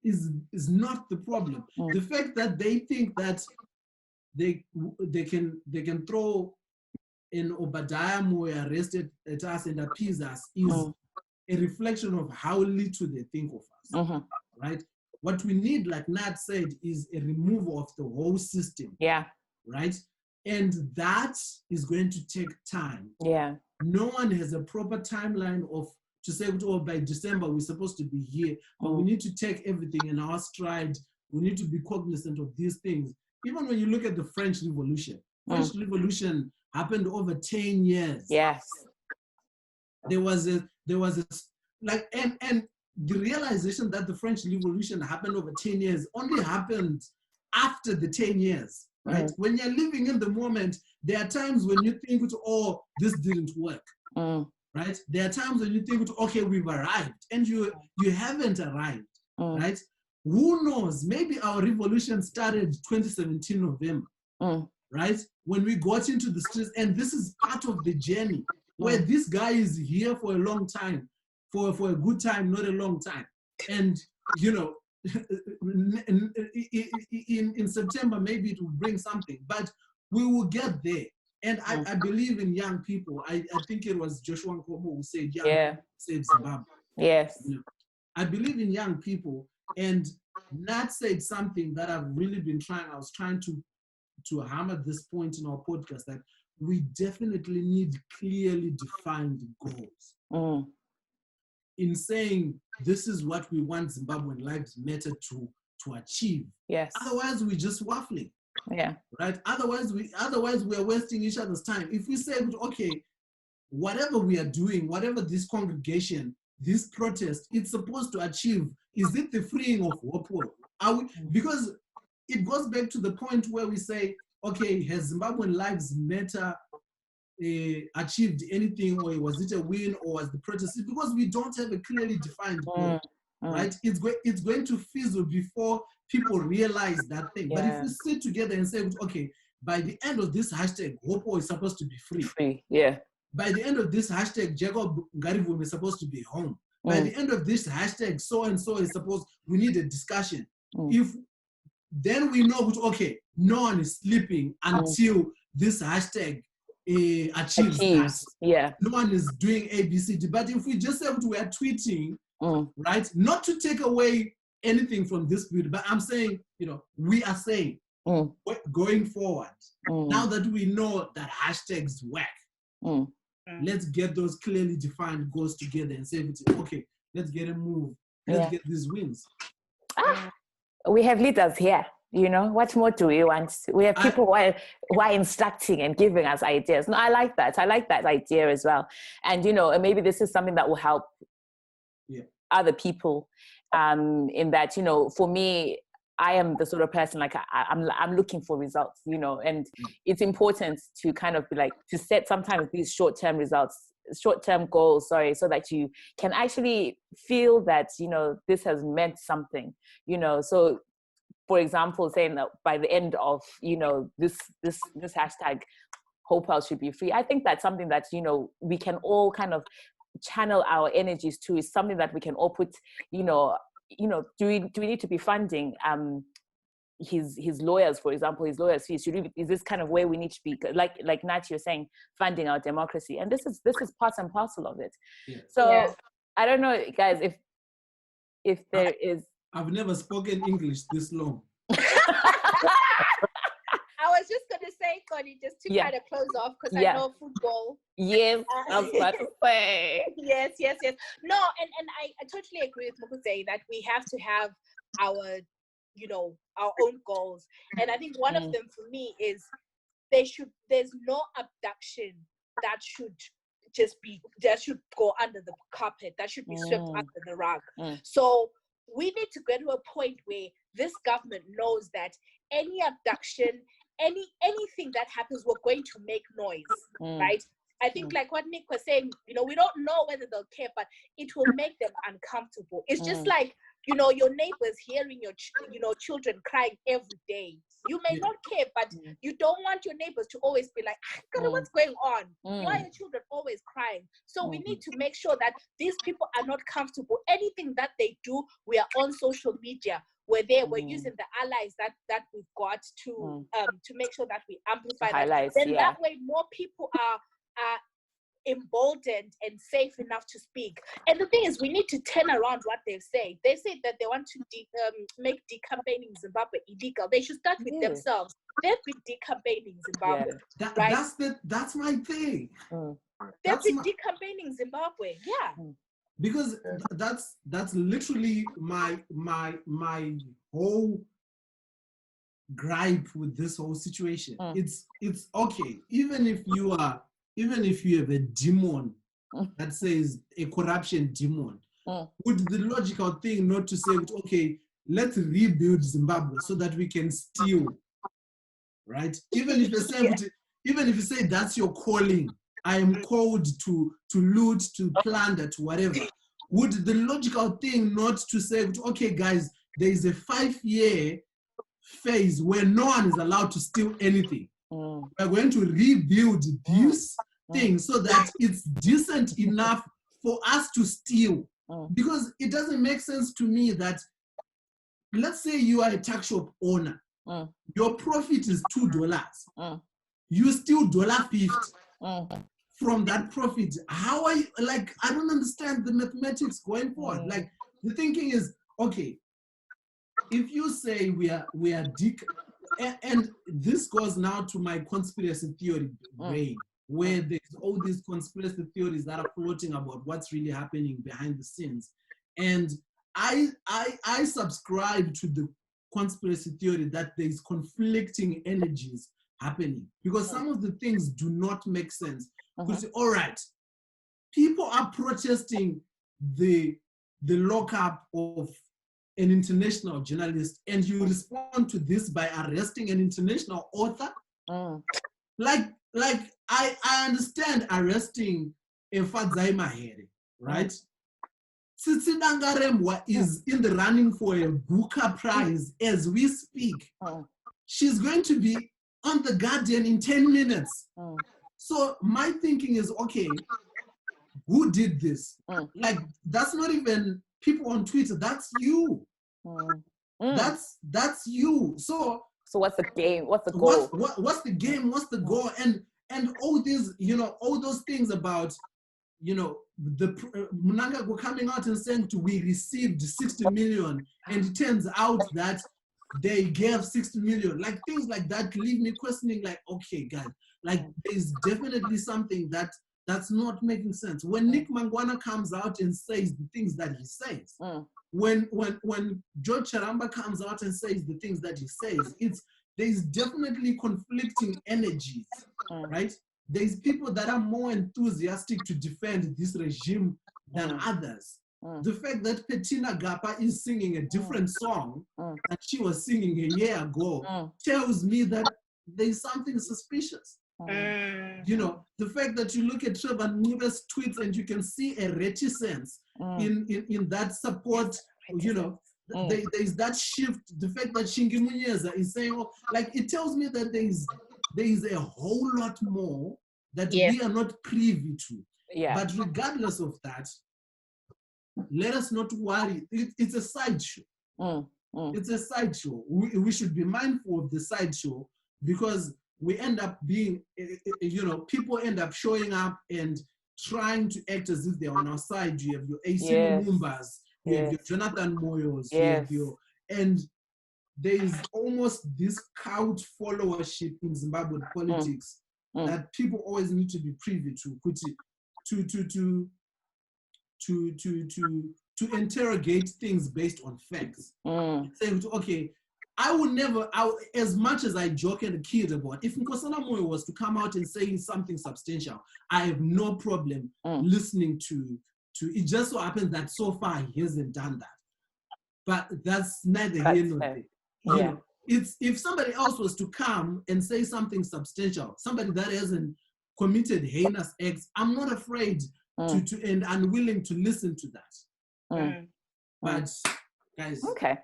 is not the problem. The fact that they think that they can throw in Obadiah Moya arrested at us and appease us is a reflection of how little they think of us, right? What we need, like Nat said, is a removal of the whole system, right? And that is going to take time. No one has a proper timeline of to say, oh, by December we're supposed to be here, but we need to take everything in our stride. We need to be cognizant of these things. Even when you look at the French Revolution, French Revolution happened over 10 years. Yes. There was a like, and the realization that the French Revolution happened over 10 years only happened after the 10 years, right? When you're living in the moment, there are times when you think, oh, this didn't work, right? There are times when you think, okay, we've arrived, and you haven't arrived, right? Who knows? Maybe our revolution started 2017 November, right? When we got into the streets, and this is part of the journey where this guy is here for a long time, for a good time, not a long time. And, you know, in September, maybe it will bring something, but we will get there. And I believe in young people. I think it was Joshua Nkomo who said, young people save Zimbabwe. Yes. You know, I believe in young people. And Nat said something that I've really been I was trying to hammer this point in our podcast, that we definitely need clearly defined goals. In saying, this is what we want Zimbabwean lives matter to achieve. Yes. Otherwise, we're just waffling. Yeah. Right? Otherwise, we are wasting each other's time. If we say, okay, whatever we are doing, whatever this congregation, this protest, it's supposed to achieve, is it the freeing of Wopo? Because it goes back to the point where we say, okay, has Zimbabwean lives matter achieved anything, or was it a win, or was the protest? Because we don't have a clearly defined goal, right? It's going to fizzle before people realize that thing. But if we sit together and say, okay, by the end of this hashtag, Wopo is supposed to be free. By the end of this hashtag, Jacob Ngarivu is supposed to be home. By the end of this hashtag, so and so is supposed, we need a discussion. If then we know, okay, no one is sleeping until this hashtag achieves that. No one is doing ABCD. But if we just say we are tweeting, right, not to take away anything from this period, but I'm saying, you know, we are saying going forward, now that we know that hashtags work, let's get those clearly defined goals together and say, okay, let's get a move. Let's get these wins. We have leaders here. You know, what more do we want? We have people who are instructing and giving us ideas. No, I like that. I like that idea as well. And, you know, maybe this is something that will help other people in that, you know, for me, I am the sort of person, like, I'm looking for results, you know, and it's important to kind of be like, to set sometimes these short-term goals, so that you can actually feel that, you know, this has meant something, you know. So, for example, saying that by the end of, you know, this hashtag, Hopewell should be free. I think that's something that, you know, we can all kind of channel our energies to, is something that we can all put, you know, do we need to be funding his lawyers, for example, his lawyers' fees? Is this kind of where we need to be, like Nat, you're saying, funding our democracy? And this is part and parcel of it. So I don't know, guys, if there is. I've never spoken English this long. I was just going to say, Connie, just to kind of close off, because I know football. Yes, I was about to say. Yes. No, and I totally agree with Mukute that we have to have our, you know, our own goals. And I think one of them for me is there's no abduction that should go under the carpet, that should be swept under the rug. So we need to get to a point where this government knows that any abduction, anything that happens, we're going to make noise, right? I think like what Nick was saying, you know, we don't know whether they'll care, but it will make them uncomfortable. It's just like, you know, your neighbors hearing your, children crying every day. You may not care, but you don't want your neighbors to always be like, what's going on? Why are children always crying? So we need to make sure that these people are not comfortable. Anything that they do, we are on social media. We're there. We're using the allies that we've got to make sure that we amplify that. Then that way, more people are emboldened and safe enough to speak. And the thing is, we need to turn around what they've said. They said that they want to make decampaigning Zimbabwe illegal. They should start with themselves. They've been decampaigning Zimbabwe. That's my thing. They've been decampaigning Zimbabwe. Yeah. Because that's literally my whole gripe with this whole situation. It's okay, even if you have a demon that says a corruption demon, would the logical thing not to say, okay, let's rebuild Zimbabwe so that we can steal, right? Even if you say that's your calling, I am called to loot, to plunder, to whatever. Would the logical thing not to say, okay, guys, there is a 5-year phase where no one is allowed to steal anything. We're going to rebuild this thing so that it's decent enough for us to steal. Because it doesn't make sense to me that, let's say you are a tuck shop owner. Your profit is $2. You steal $1.50 from that profit. How are you, like, I don't understand the mathematics going forward. Like, the thinking is, okay, if you say we are and this goes now to my conspiracy theory brain, where there's all these conspiracy theories that are floating about what's really happening behind the scenes. And I subscribe to the conspiracy theory that there's conflicting energies happening, because some of the things do not make sense. Because, all right, people are protesting the lockup of an international journalist, and you respond to this by arresting an international author. Like I understand arresting a Sadza Mahere, right? Tsitsi Dangarembwa is in the running for a Booker Prize as we speak. She's going to be on The Guardian in 10 minutes. So my thinking is, okay, who did this? Like, that's not even people on Twitter, that's you. That's you. So what's the game? What's the goal? What's the game? What's the goal? And all these, all those things about, the Mnangagwa coming out and saying we received 60 million, and it turns out that they gave 60 million. Like, things like that leave me questioning, like, okay, guys, like, there's definitely something that's not making sense. When Nick Mangwana comes out and says the things that he says, when George Charamba comes out and says the things that he says, there's definitely conflicting energies, right? There's people that are more enthusiastic to defend this regime than others. The fact that Bettina Gapa is singing a different song that she was singing a year ago tells me that there's something suspicious. The fact that you look at Trevor Nube's tweets and you can see a reticence in that support, there's that shift. The fact that Shingi Munyeza is saying, like, it tells me that there is a whole lot more that we are not privy to. But regardless of that, let us not worry. It's a sideshow. It's a sideshow. We should be mindful of the sideshow, because we end up being, people end up showing up and trying to act as if they're on our side. You have your AC Mumumbas, you have your Jonathan Moyos, you have and there is almost this couch followership in Zimbabwean politics that people always need to be privy to interrogate things based on facts. Saying, okay, I would never, as much as I joke and kid about, if Nkosana Moyo was to come out and say something substantial, I have no problem listening to it. Just so happens that so far he hasn't done that. But that's neither here nor there. It's if somebody else was to come and say something substantial, somebody that hasn't committed heinous acts, I'm not afraid to and unwilling to listen to that. But guys, okay.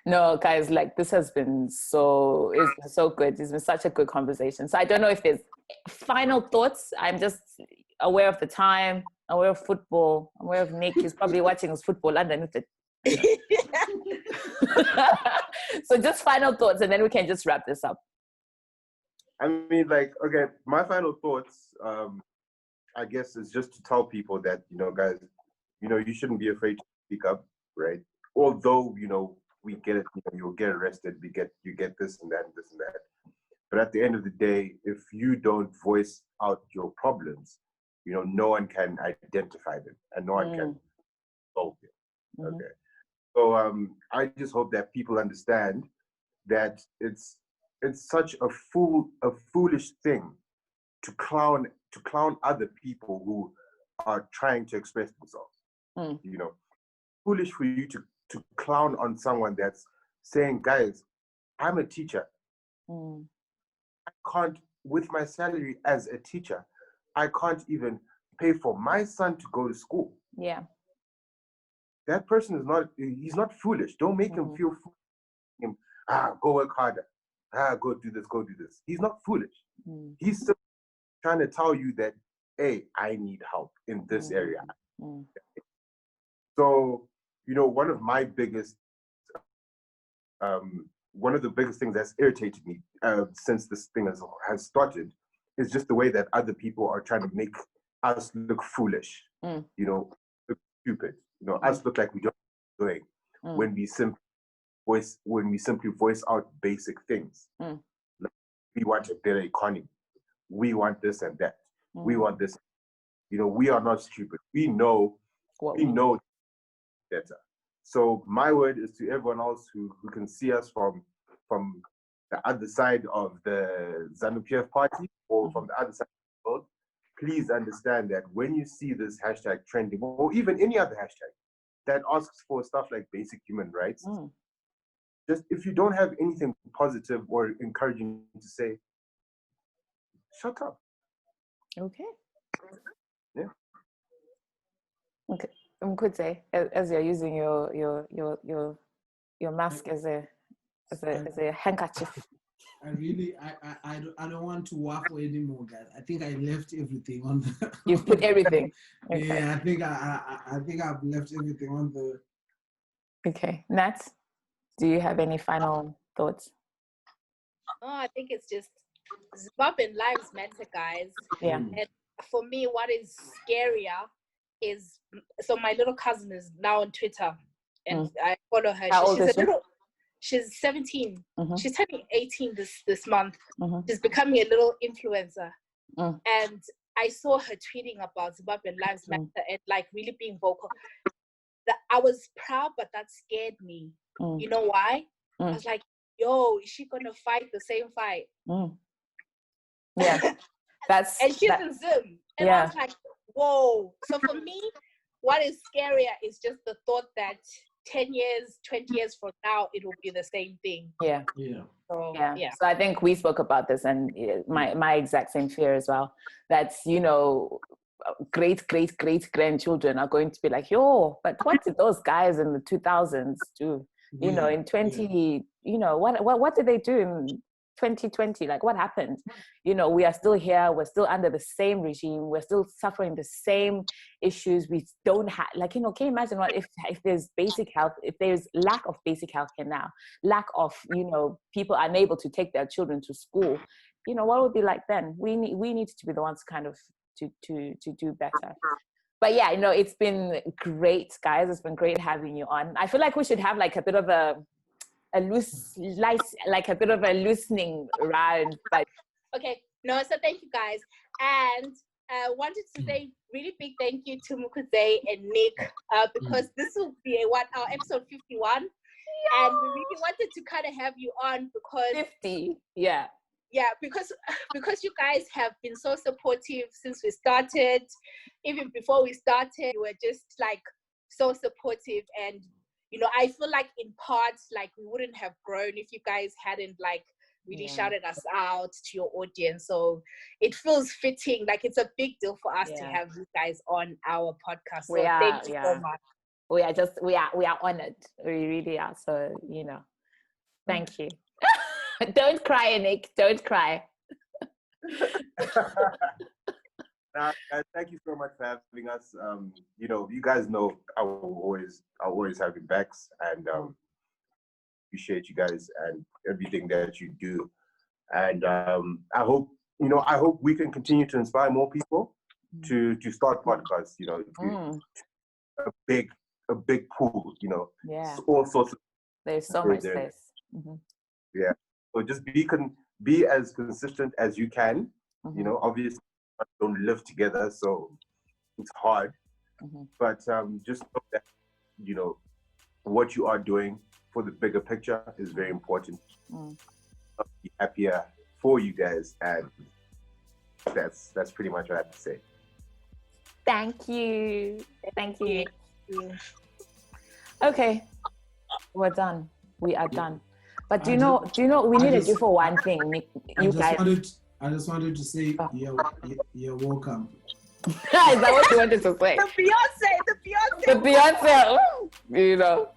No, guys, like this has been so good. It's been such a good conversation. So I don't know if there's final thoughts. I'm just aware of the time, aware of football, aware of Nick. He's probably watching his football underneath it. So just final thoughts, and then we can just wrap this up. I mean, like, okay, my final thoughts, I guess, is just to tell people that, guys, you shouldn't be afraid to speak up, right? Although, we get it, you'll get arrested, you get this and that and this and that. But at the end of the day, if you don't voice out your problems, no one can identify them and no one can solve them. Okay. So I just hope that people understand that it's such a foolish thing to clown other people who are trying to express themselves. Foolish for you to clown on someone that's saying, guys, I'm a teacher. I can't, with my salary as a teacher, I can't even pay for my son to go to school. Yeah. That person he's not foolish. Don't make him feel foolish. Go work harder. Go do this. He's not foolish. He's still trying to tell you that, hey, I need help in this area. So, one of the biggest things that's irritated me since this thing has started is just the way that other people are trying to make us look foolish, look stupid, us look like we don't know what we're doing when we simply voice out basic things. Like, we want a better economy. We want this and that. We want this. We are not stupid. We know better. So my word is to everyone else who can see us from the other side of the ZANU-PF party or from the other side of the world, please understand that when you see this hashtag trending, or even any other hashtag that asks for stuff like basic human rights, just if you don't have anything positive or encouraging to say, shut up. Okay. Yeah. Okay. Could say, as you're using your mask as a handkerchief. I don't want to waffle anymore, guys. I think I left everything on the. You've put everything. Okay. Yeah, I think I've left everything on the. Okay, Nat, do you have any final thoughts? Oh, I think it's just Zimbabwean lives matter, guys. Yeah. And for me, what is scarier is, so my little cousin is now on Twitter, and I follow her. How old is she? She's 17. She's turning 18 this month. She's becoming a little influencer. And I saw her tweeting about Zimbabwean lives matter and like really being vocal. That I was proud, but that scared me. You know why? I was like, yo, is she gonna fight the same fight? Yeah. And she's in Zim. And I was like, whoa. So for me, what is scarier is just the thought that 10 years, 20 years from now, it will be the same thing. Yeah. So, So I think we spoke about this, and my exact same fear as well. That's, great grandchildren are going to be like, yo, but what did those guys in the 2000s do? In 20, what did they do in 2020? Like, what happened? We are still here. We're still under the same regime. We're still suffering the same issues. We don't have, can you imagine what if there's basic health, if there's lack of basic health care now, lack of, people unable to take their children to school, what would it be like then? We need to be the ones kind of to do better. But yeah, it's been great, guys. It's been great having you on. I feel like we should have like a bit of a bit of a loosening round. But okay, no, so thank you guys, and wanted to say really big thank you to Mukudze and Nick because this will be our episode 51, and we really wanted to kind of have you on because 50, because you guys have been so supportive since we started. Even before we started, you were just like so supportive, and I feel like in parts, like we wouldn't have grown if you guys hadn't like really shouted us out to your audience. So it feels fitting, like it's a big deal for us to have you guys on our podcast. So thank you so much. We are honored. We really are. So, thank you. Don't cry, Nick. Don't cry. Thank you so much for having us. You guys know I will always have your backs, and appreciate you guys and everything that you do. And I hope we can continue to inspire more people to start podcasts. A big pool. All sorts of. There's so much space. Yeah. So just be as consistent as you can. Obviously don't live together, so it's hard. But just know that what you are doing for the bigger picture is very important. I'll be happier for you guys, and that's pretty much what I have to say. Thank you. Okay, we're done. We are done. But do you know we needed you for one thing, Nick. I just wanted to say you're welcome. Is that what you wanted to say? The Beyonce. Oh,